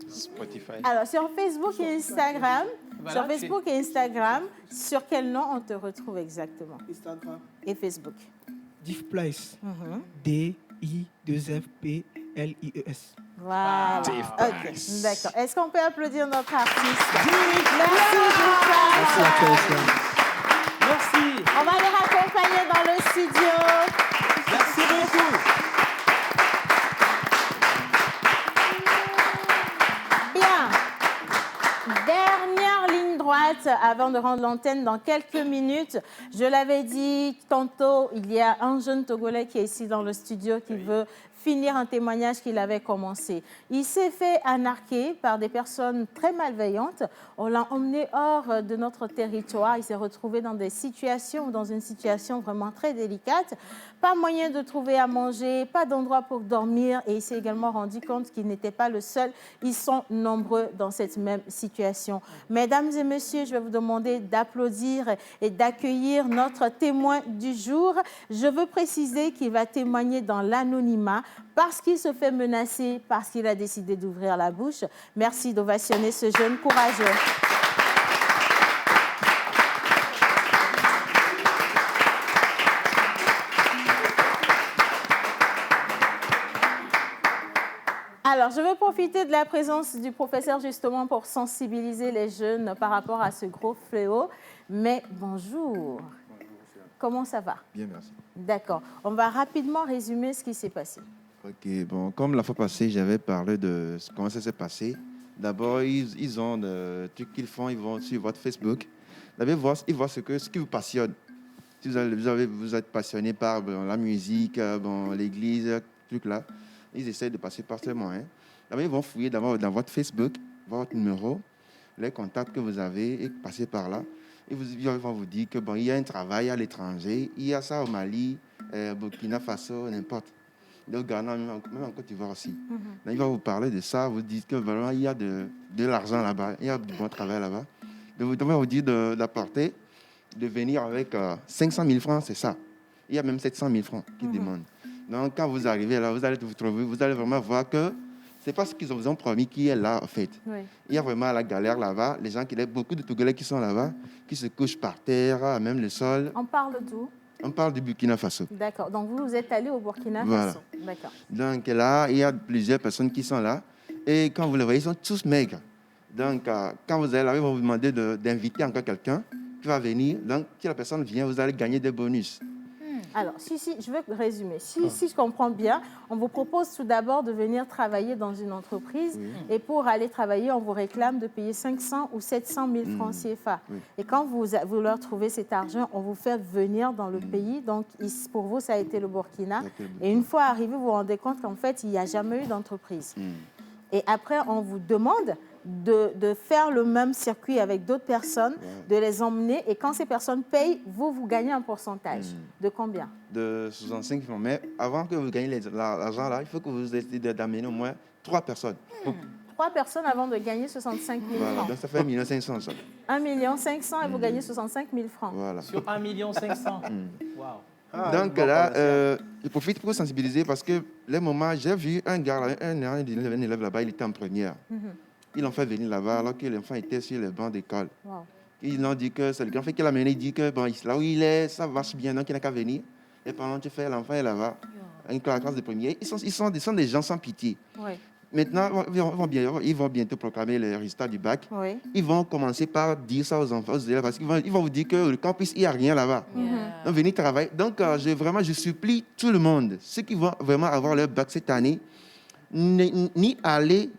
Spotify. Alors, sur Facebook et Instagram, Voilà, sur Facebook et Instagram, sur quel nom on te retrouve exactement? Instagram. Et Facebook? DivPlace. D-I-2-F-P-L-I-E-S. Voilà. DivPlace. Ok, d'accord. Est-ce qu'on peut applaudir notre artiste? Merci à toi, Océane. Merci. On va les raccompagner dans le studio. Merci beaucoup. Bien. Dernière ligne droite avant de rendre l'antenne dans quelques minutes. Je l'avais dit tantôt, il y a un jeune Togolais qui est ici dans le studio qui veut finir un témoignage qu'il avait commencé. Il s'est fait anarquer par des personnes très malveillantes. On l'a emmené hors de notre territoire. Il s'est retrouvé dans des situations, dans une situation vraiment très délicate. Pas moyen de trouver à manger, pas d'endroit pour dormir. Et il s'est également rendu compte qu'il n'était pas le seul. Ils sont nombreux dans cette même situation. Mesdames et messieurs, je vais vous demander d'applaudir et d'accueillir notre témoin du jour. Je veux préciser qu'il va témoigner dans l'anonymat parce qu'il se fait menacer, parce qu'il a décidé d'ouvrir la bouche. Merci d'ovationner ce jeune courageux. Alors, je veux profiter de la présence du professeur justement pour sensibiliser les jeunes par rapport à ce gros fléau. Mais bonjour. Comment ça va? Bien, merci. D'accord. On va rapidement résumer ce qui s'est passé. Ok, bon, comme la fois passée, j'avais parlé de comment ça s'est passé. D'abord, ils ont des trucs qu'ils font, ils vont sur votre Facebook. D'abord, ils voient ce qui vous passionne. Si vous êtes passionné par la musique, l'église, trucs là, ils essaient de passer par ce moyen. D'abord, ils vont fouiller dans votre Facebook, voir votre numéro, les contacts que vous avez et passer par là. Ils vont vous dire que il y a un travail à l'étranger, il y a ça au Mali, Burkina Faso, n'importe. Le Ghana, même en Côte d'Ivoire aussi. Là, il va vous parler de ça, vous dites que vraiment il y a de l'argent là-bas, il y a du bon travail là-bas. Donc, il va vous dire d'apporter, de venir avec 500 000 francs, c'est ça. Il y a même 700 000 francs qui demandent. Donc, quand vous arrivez là, vous allez vous trouver, vous allez vraiment voir que ce n'est pas ce qu'ils vous ont promis qui est là, en fait. Oui. Il y a vraiment la galère là-bas. Les gens, il y a beaucoup de Togolais qui sont là-bas, qui se couchent par terre, même le sol. On parle d'où? On parle du Burkina Faso. D'accord. Donc, vous êtes allé au Burkina Voilà. Faso. D'accord. Donc là, il y a plusieurs personnes qui sont là. Et quand vous les voyez, ils sont tous maigres. Donc, quand vous allez là, ils vont vous demander d'inviter encore quelqu'un qui va venir. Donc, si la personne vient, vous allez gagner des bonus. Alors, je veux résumer. Si je comprends bien, on vous propose tout d'abord de venir travailler dans une entreprise. Oui. Et pour aller travailler, on vous réclame de payer 500 ou 700 000 francs CFA. Oui. Et quand vous leur trouvez cet argent, on vous fait venir dans le pays. Donc, pour vous, ça a été le Burkina. Et une fois arrivé, vous vous rendez compte qu'en fait, il n'y a jamais eu d'entreprise. Et après, on vous demande de faire le même circuit avec d'autres personnes, de les emmener. Et quand ces personnes payent, vous gagnez un pourcentage. De combien? De 65 francs. Mais avant que vous gagnez l'argent là, il faut que vous essayez d'amener au moins 3 personnes. 3 personnes avant de gagner 65 000 Voilà, francs. donc ça fait 1 500 000 ça. 1 500 000 et vous gagnez 65 000 francs. Voilà. Sur 1 500 000. Wow. Donc là, je profite pour sensibiliser parce que les moments, j'ai vu un gars, un élève là-bas, il était en première. Ils l'ont fait venir là-bas alors que l'enfant était sur les bancs d'école. Wow. Ils ont dit que c'est le grand frère qui l'a mené. Il dit que bon, là où il est, ça marche bien, donc il n'a qu'à venir. Et pendant que tu fais, l'enfant est là-bas, une classe de première. Ils sont des gens sans pitié. Oui. Maintenant, ils vont bientôt proclamer les résultats du bac. Oui. Ils vont commencer par dire ça aux enfants, aux élèves, parce qu'ils vont vous dire que le campus, il n'y a rien là-bas. Donc, venez travailler. Donc, je supplie tout le monde, ceux qui vont vraiment avoir leur bac cette année, n'allez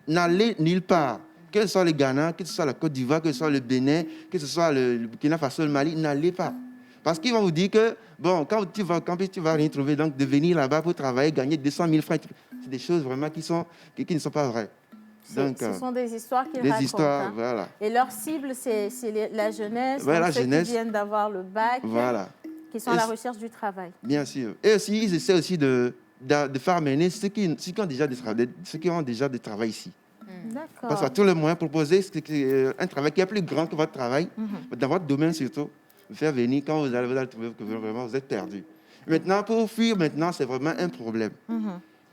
nulle part. Que ce soit le Ghana, que ce soit la Côte d'Ivoire, que ce soit le Bénin, que ce soit le Burkina Faso, le Mali, n'allez pas. Parce qu'ils vont vous dire que, bon, quand tu vas au campus, tu ne vas rien trouver. Donc, de venir là-bas pour travailler, gagner 200 000 francs, c'est des choses vraiment qui ne sont pas vraies. Donc, ce sont des histoires qu'ils racontent. Des histoires, voilà. Et leur cible, c'est la jeunesse, Voilà, donc ceux jeunesse. qui viennent d'avoir le bac, Voilà. qui sont à la recherche du travail. Bien sûr. Et aussi, ils essaient aussi de faire mener ceux qui ont déjà du travail ici. D'accord. Parce qu'à tous les moyens, proposer un travail qui est plus grand que votre travail, dans votre domaine surtout, vous faire venir quand vous allez trouver que vraiment vous êtes perdu. Maintenant, pour fuir, c'est vraiment un problème.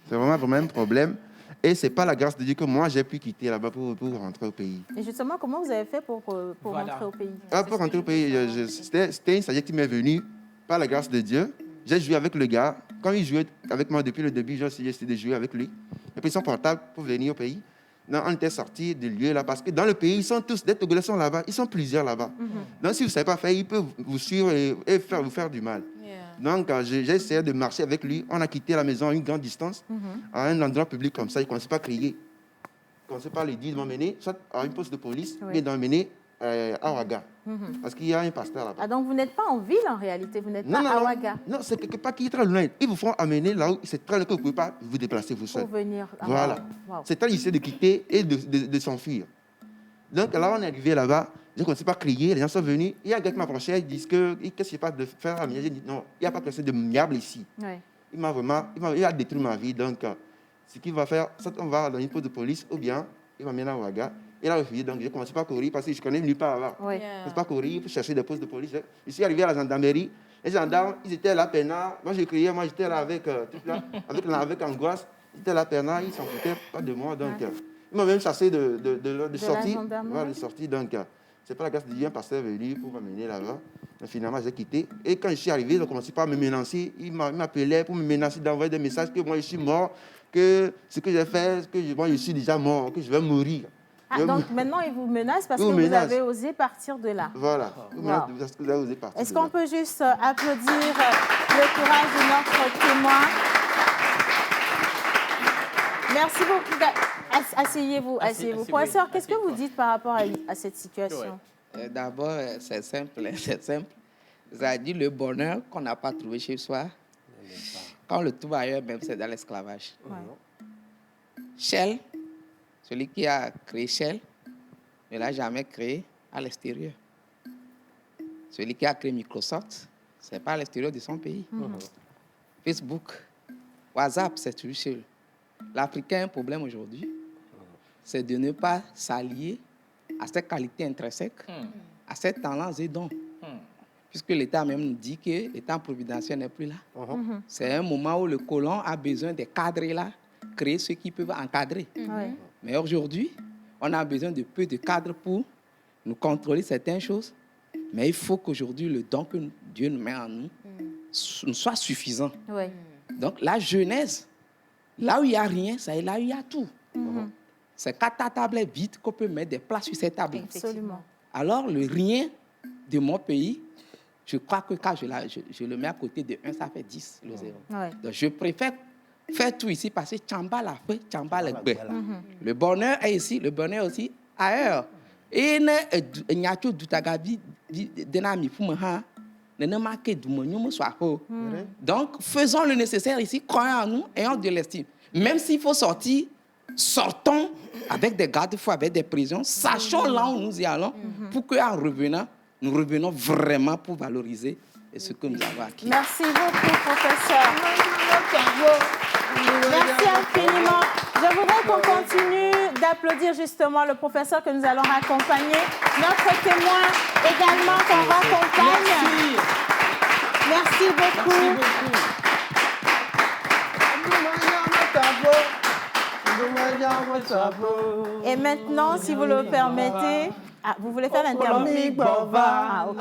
C'est vraiment un problème. Et ce n'est pas la grâce de Dieu que moi, j'ai pu quitter là-bas pour rentrer au pays. Et justement, comment vous avez fait pour rentrer au pays? Pour rentrer au pays, c'était une sagesse qui m'est venue par la grâce de Dieu. J'ai joué avec le gars. Quand il jouait avec moi depuis le début, j'ai essayé de jouer avec lui. Et puis, son portable pour venir au pays. Non, on était sortis du lieu là parce que dans le pays, ils sont tous, des Togolais sont là-bas, ils sont plusieurs là-bas. Donc, si vous ne savez pas faire, ils peuvent vous suivre et vous faire du mal. Donc, j'ai essayé de marcher avec lui. On a quitté la maison à une grande distance, à un endroit public comme ça. Il ne commençait pas à crier. Il ne commençait pas à lui dire de m'emmener soit à une poste de police, mais d'emmener à Ouaga. Parce qu'il y a un pasteur là-bas. Ah, donc vous n'êtes pas en ville en réalité, vous n'êtes pas à Ouaga. Non, c'est quelque part qui est très loin. Ils vous font amener là où c'est très loin que vous ne pouvez pas vous déplacer vous seul. Pour venir. Voilà. C'est très difficile de quitter et de s'enfuir. Donc là, on est arrivé là-bas. J'ai commencé par crier, les gens sont venus. Il y a un gars qui m'approchait, il dit qu'est-ce qu'il n'y a pas de faire à miel. J'ai dit non, il n'y a pas de de miable ici. Ouais. Il a détruit ma vie. Donc, ce qu'il va faire, soit on va dans une poste de police ou bien il m'amène à Ouaga. Il a refusé, donc j'ai commencé par courir parce que je connais nulle part là-bas. Ouais. Je commençais par courir pour chercher des postes de police. Je suis arrivé à la gendarmerie. Les gendarmes, ils étaient là, peinards. Moi, je criais, moi, j'étais là avec angoisse. Ils étaient là, peinards, ils ne s'en foutaient pas de moi. Donc, ils m'ont même chassé de sortie. Donc, c'est pas la grâce de Dieu, un pasteur est venu pour m'amener là-bas. Mais finalement, j'ai quitté. Et quand je suis arrivé, ils ont commencé par me menacer. Ils m'appelaient pour me menacer d'envoyer des messages que moi, je suis mort, que ce que j'ai fait, moi, je suis déjà mort, que je vais mourir. Ah, donc maintenant, ils vous menacent parce que vous avez osé partir de là. Voilà. Parce que vous avez osé partir. Est-ce qu'on peut juste applaudir le courage de notre témoin? Merci beaucoup. Asseyez-vous. Professeur, qu'est-ce que vous dites par rapport à cette situation? D'abord, c'est simple. Vous avez dit le bonheur qu'on n'a pas trouvé chez soi. Quand on le trouve ailleurs, même c'est dans l'esclavage. Shell, celui qui a créé Shell, ne l'a jamais créé à l'extérieur. Celui qui a créé Microsoft, ce n'est pas à l'extérieur de son pays. Facebook, WhatsApp, c'est toujours chez eux. L'Africain a un problème aujourd'hui, c'est de ne pas s'allier à ses qualités intrinsèques, à ses talents et dons. Puisque l'État même nous dit que l'État providentiel n'est plus là. C'est un moment où le colon a besoin de cadrer là, créer ceux qui peuvent encadrer. Mais aujourd'hui, on a besoin de peu de cadres pour nous contrôler certaines choses. Mais il faut qu'aujourd'hui, le don que Dieu nous met en nous soit suffisant. Donc la jeunesse, là où il n'y a rien, c'est là où il y a tout. C'est quand ta table est vide qu'on peut mettre des plats sur cette table. Absolument. Alors, le rien de mon pays, je crois que quand je le mets à côté de 1, ça fait 10, le 0. Donc, je préfère faire tout ici parce que Tchamba l'a fait, Tchamba l'a fait. Le bonheur est ici, le bonheur aussi ailleurs. Et il donc, faisons le nécessaire ici, croyons en nous, ayons de l'estime. Même s'il faut sortir, sortons avec des garde-fous, avec des prisons, sachons là où nous y allons, pour qu'en revenant, nous revenons vraiment pour valoriser ce que nous avons acquis. Merci beaucoup, professeur. Merci infiniment. Je voudrais qu'on continue d'applaudir justement le professeur que nous allons raccompagner, notre témoin également qu'on raccompagne. Merci beaucoup. Et maintenant, si vous le permettez, Ah, vous voulez faire l'intermède? Ah, ok.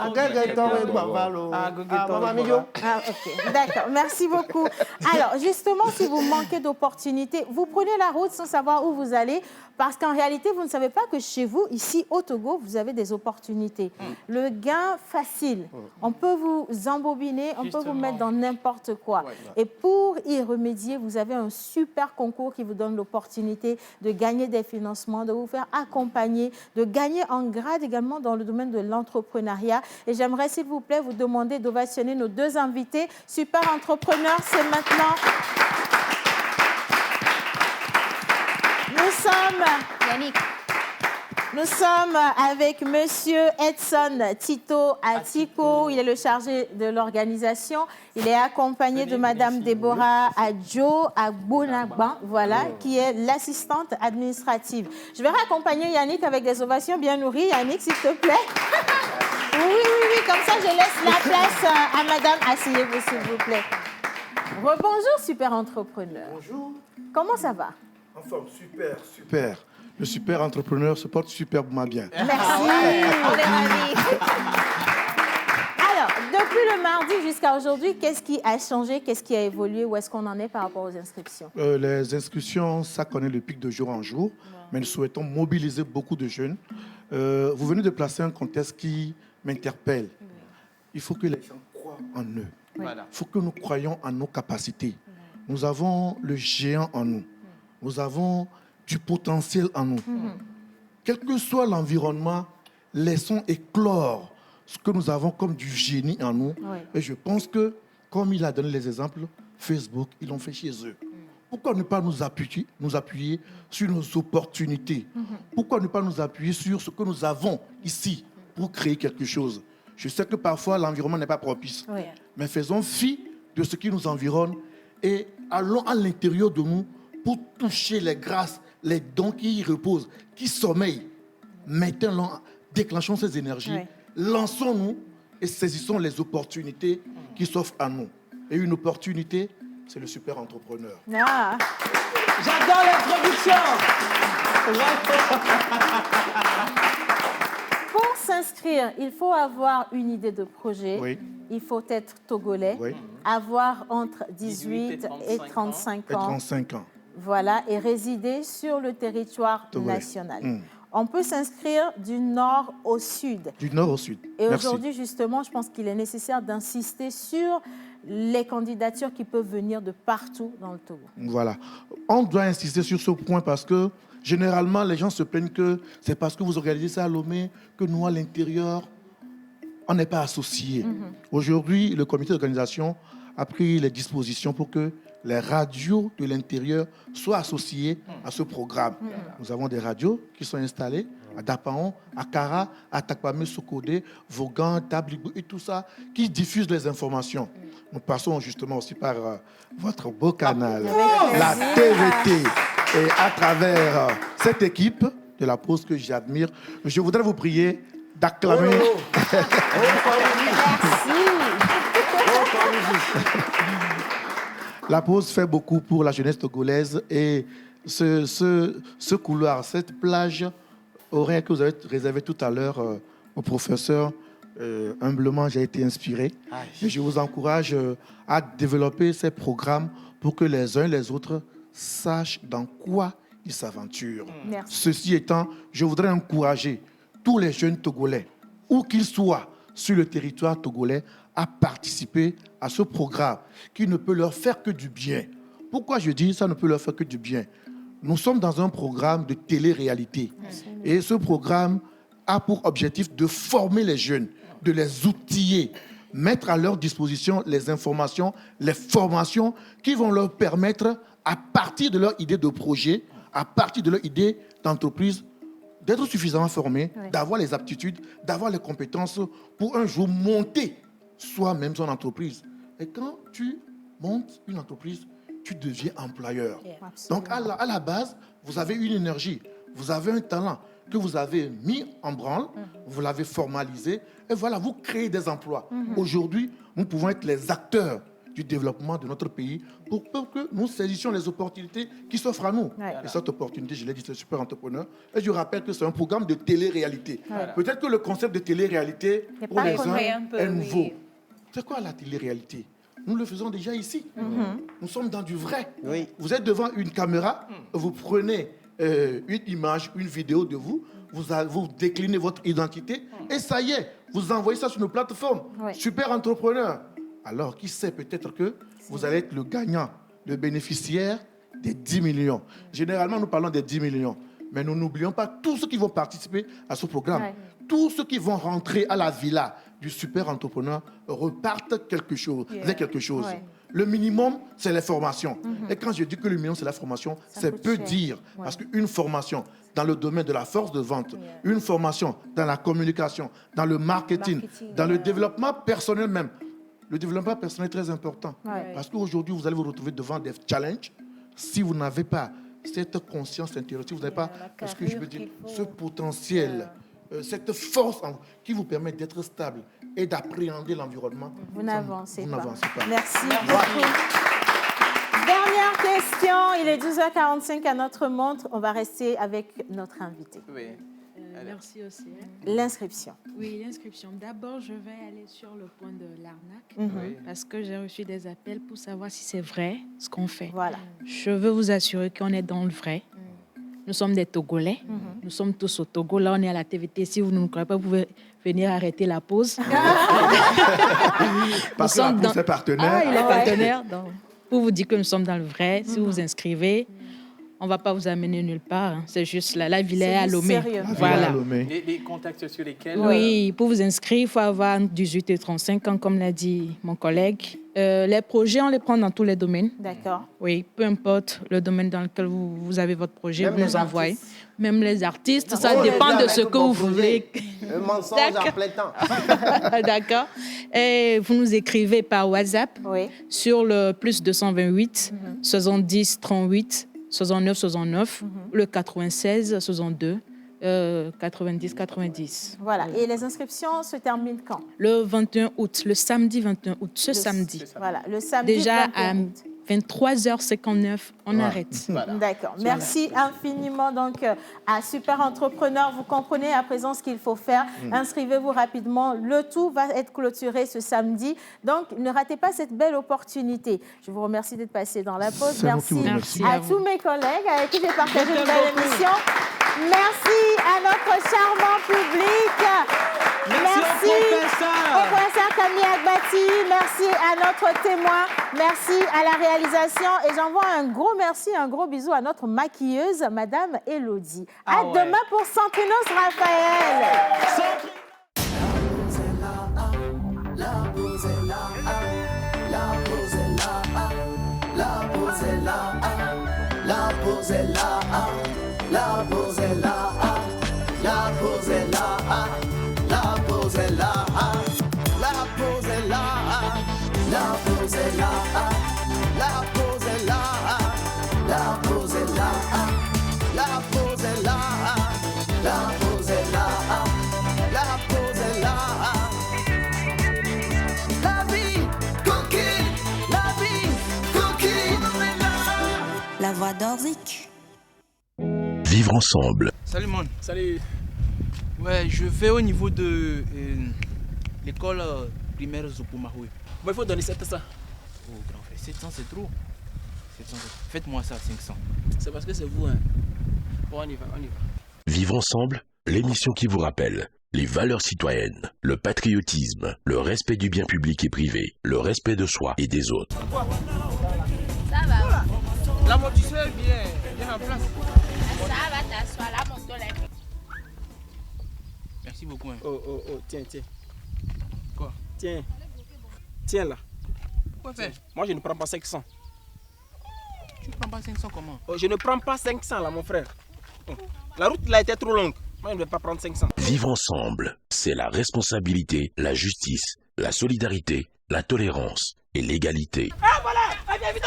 Ah, ok. D'accord, merci beaucoup. Alors, justement, si vous manquez d'opportunités, vous prenez la route sans savoir où vous allez, parce qu'en réalité, vous ne savez pas que chez vous, ici au Togo, vous avez des opportunités. Le gain facile, on peut vous embobiner, on peut vous mettre dans n'importe quoi. Et pour y remédier, vous avez un super concours qui vous donne l'opportunité de gagner des financements, de vous faire accompagner, de gagner en grade également dans le domaine de l'entrepreneuriat. Et j'aimerais, s'il vous plaît, vous demander d'ovationner nos deux invités. Super entrepreneurs, c'est maintenant. Nous sommes avec Monsieur Edson Tito Atiko. Il est le chargé de l'organisation. Il est accompagné de Madame Déborah Adjo Agbonagban, voilà, qui est l'assistante administrative. Je vais raccompagner Yannick avec des ovations bien nourries. Yannick, s'il te plaît. Oui, comme ça, je laisse la place à Madame. Asseyez-vous, s'il vous plaît. Rebonjour, super entrepreneur. Bonjour. Comment ça va? En forme, super. Le super entrepreneur se porte superbement bien. Merci, on est ravis. Alors, depuis le mardi jusqu'à aujourd'hui, qu'est-ce qui a changé, qu'est-ce qui a évolué, où est-ce qu'on en est par rapport aux inscriptions? Les inscriptions, ça connaît le pic de jour en jour, mais nous souhaitons mobiliser beaucoup de jeunes. Vous venez de placer un contexte qui m'interpelle. Il faut que les gens croient en eux. Il faut que nous croyions en nos capacités. Nous avons le géant en nous. Nous avons du potentiel en nous. Quel que soit l'environnement, laissons éclore ce que nous avons comme du génie en nous. Et je pense que, comme il a donné les exemples, Facebook, ils l'ont fait chez eux. Pourquoi ne pas nous appuyer sur nos opportunités? Pourquoi ne pas nous appuyer sur ce que nous avons ici pour créer quelque chose? Je sais que parfois, l'environnement n'est pas propice. Mais faisons fi de ce qui nous environne et allons à l'intérieur de nous pour toucher les grâces, les dons qui y reposent, qui sommeillent. Maintenant, déclenchons ces énergies, lançons-nous et saisissons les opportunités qui s'offrent à nous. Et une opportunité, c'est le super entrepreneur. Ah. J'adore l'introduction. Pour s'inscrire, il faut avoir une idée de projet. Il faut être togolais, avoir entre 18 et 35 ans. Voilà, et résider sur le territoire national. On peut s'inscrire du nord au sud. Du nord au sud. Et aujourd'hui, justement, je pense qu'il est nécessaire d'insister sur les candidatures qui peuvent venir de partout dans le Togo. Voilà. On doit insister sur ce point parce que, généralement, les gens se plaignent que c'est parce que vous organisez ça à Lomé que nous, à l'intérieur, on n'est pas associés. Aujourd'hui, le comité d'organisation a pris les dispositions pour que les radios de l'intérieur soient associées à ce programme. Nous avons des radios qui sont installées à Dapaon, à Kara, à Takpame, Sokodé, Vaughan, Tabligo et tout ça, qui diffusent les informations. Nous passons justement aussi par votre beau canal, la TVT. Et à travers cette équipe de la pause que j'admire, je voudrais vous prier d'acclamer... La pause fait beaucoup pour la jeunesse togolaise et ce couloir, cette plage horaire que vous avez réservé tout à l'heure au professeur, humblement, j'ai été inspiré. Et je vous encourage à développer ces programmes pour que les uns et les autres sachent dans quoi ils s'aventurent. Ceci étant, je voudrais encourager tous les jeunes Togolais, où qu'ils soient sur le territoire togolais, à participer à ce programme qui ne peut leur faire que du bien. Pourquoi je dis ça ne peut leur faire que du bien? Nous sommes dans un programme de télé-réalité. Et ce programme a pour objectif de former les jeunes, de les outiller, mettre à leur disposition les informations, les formations qui vont leur permettre, à partir de leur idée de projet, à partir de leur idée d'entreprise, d'être suffisamment formés, d'avoir les aptitudes, d'avoir les compétences pour un jour monter soi-même son entreprise. Et quand tu montes une entreprise, tu deviens employeur. Donc, à la base, vous avez une énergie, vous avez un talent que vous avez mis en branle, vous l'avez formalisé, et voilà, vous créez des emplois. Aujourd'hui, nous pouvons être les acteurs du développement de notre pays pour que nous saisissions les opportunités qui s'offrent à nous. Et cette opportunité, je l'ai dit, c'est Super Entrepreneur. Et je rappelle que c'est un programme de télé-réalité. Peut-être que le concept de télé-réalité, pour les uns, est nouveau. C'est quoi la télé-réalité? Nous le faisons déjà ici. Nous sommes dans du vrai. Vous êtes devant une caméra, vous prenez une image, une vidéo de vous, vous déclinez votre identité et ça y est, vous envoyez ça sur nos plateformes. Super Entrepreneur. Alors, qui sait, peut-être que vous allez être le gagnant, le bénéficiaire des 10 millions. Généralement, nous parlons des 10 millions. Mais nous n'oublions pas tous ceux qui vont participer à ce programme. Tous ceux qui vont rentrer à la villa du Super Entrepreneur repartent avec quelque chose. Le minimum, c'est les formations. Et quand je dis que le minimum, c'est la formation, c'est peu dire. Parce qu'une formation dans le domaine de la force de vente, une formation dans la communication, dans le marketing, dans le développement personnel même. Le développement personnel est très important. Parce qu'aujourd'hui, vous allez vous retrouver devant des challenges. Si vous n'avez pas cette conscience intérieure, si vous n'avez pas, ce que je veux dire, ce potentiel, cette force qui vous permet d'être stable et d'appréhender l'environnement, vous n'avancez pas. Merci beaucoup. Dernière question, il est 12h45 à notre montre. On va rester avec notre invité. Merci aussi. L'inscription. Oui, l'inscription. D'abord, je vais aller sur le point de l'arnaque parce que j'ai reçu des appels pour savoir si c'est vrai ce qu'on fait. Voilà. Je veux vous assurer qu'on est dans le vrai. Nous sommes des Togolais. Nous sommes tous au Togo. Là, on est à la TVT. Si vous ne nous croyez pas, vous pouvez venir arrêter la pause. Parce que la pause est partenaire. Il est partenaire. Donc, pour vous dire que nous sommes dans le vrai, si vous vous inscrivez, on ne va pas vous amener nulle part. Hein. C'est juste la ville est à Lomé. Voilà. Les contacts sur lesquels... Oui, pour vous inscrire, il faut avoir 18 et 35 ans, comme l'a dit mon collègue. Les projets, on les prend dans tous les domaines. D'accord. Oui, peu importe le domaine dans lequel vous avez votre projet, vous nous envoyez. Même les artistes, ça dépend de ce que vous voulez. Un mensonge en plein temps. D'accord. Et vous nous écrivez par WhatsApp sur le plus 228 70 38 69 69, le 96 62, 90 90. Voilà. Et les inscriptions se terminent quand? Le 21 août, le samedi 21 août, samedi. Voilà, le samedi déjà 21 août. 23h59, on arrête. D'accord. Merci infiniment donc à Super Entrepreneur. Vous comprenez à présent ce qu'il faut faire. Inscrivez-vous rapidement. Le tout va être clôturé ce samedi. Donc, ne ratez pas cette belle opportunité. Je vous remercie d'être passé dans la pause. Merci à tous mes collègues avec qui j'ai partagé une belle émission. Merci à notre charmant public. Merci au professeur Camille Agbati. Merci à notre témoin. Merci à la réalisation. Et j'envoie un gros merci, un gros bisou à notre maquilleuse, Madame Elodie. À demain pour Santinos Raphaël. La voix d'Orzik. Vivre ensemble. Salut mon. Salut. Ouais, je vais au niveau de l'école primaire Zopomahoui. Bon, il faut donner 700. Oh grand frère, 700 c'est trop. 700, faites-moi ça, 500. C'est parce que c'est vous, hein. Bon, on y va. Vivre ensemble, l'émission qui vous rappelle les valeurs citoyennes, le patriotisme, le respect du bien public et privé, le respect de soi et des autres. Ça va. L'amortisseur est bien en place. Ça va t'asseoir, la moto là. Merci beaucoup. Hein. Oh, tiens. Quoi? Tiens là. Quoi faire? Moi je ne prends pas 500. Tu ne prends pas 500 comment? Oh, je ne prends pas 500 là mon frère. La route là était trop longue. Moi je ne vais pas prendre 500. Vivre ensemble, c'est la responsabilité, la justice, la solidarité, la tolérance et l'égalité. Ah voilà! Ah, viens vite!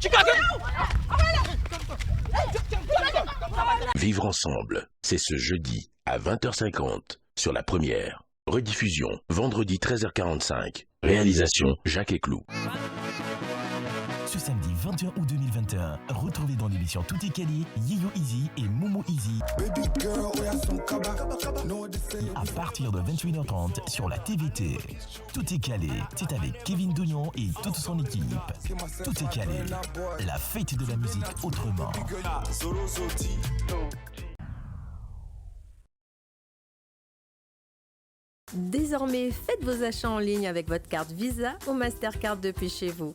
Tu Vivre ensemble, c'est ce jeudi à 20h50 sur La Première. Rediffusion, vendredi 13h45. Réalisation Jacques Eclou. Ce samedi 21 août 2021, retrouvez dans l'émission Tout est calé, Yeyo Easy et Momo Easy à partir de 21h30 sur la TVT. Tout est calé, c'est avec Kevin Douillon et toute son équipe. Tout est calé, la fête de la musique autrement. Désormais, faites vos achats en ligne avec votre carte Visa ou Mastercard depuis chez vous.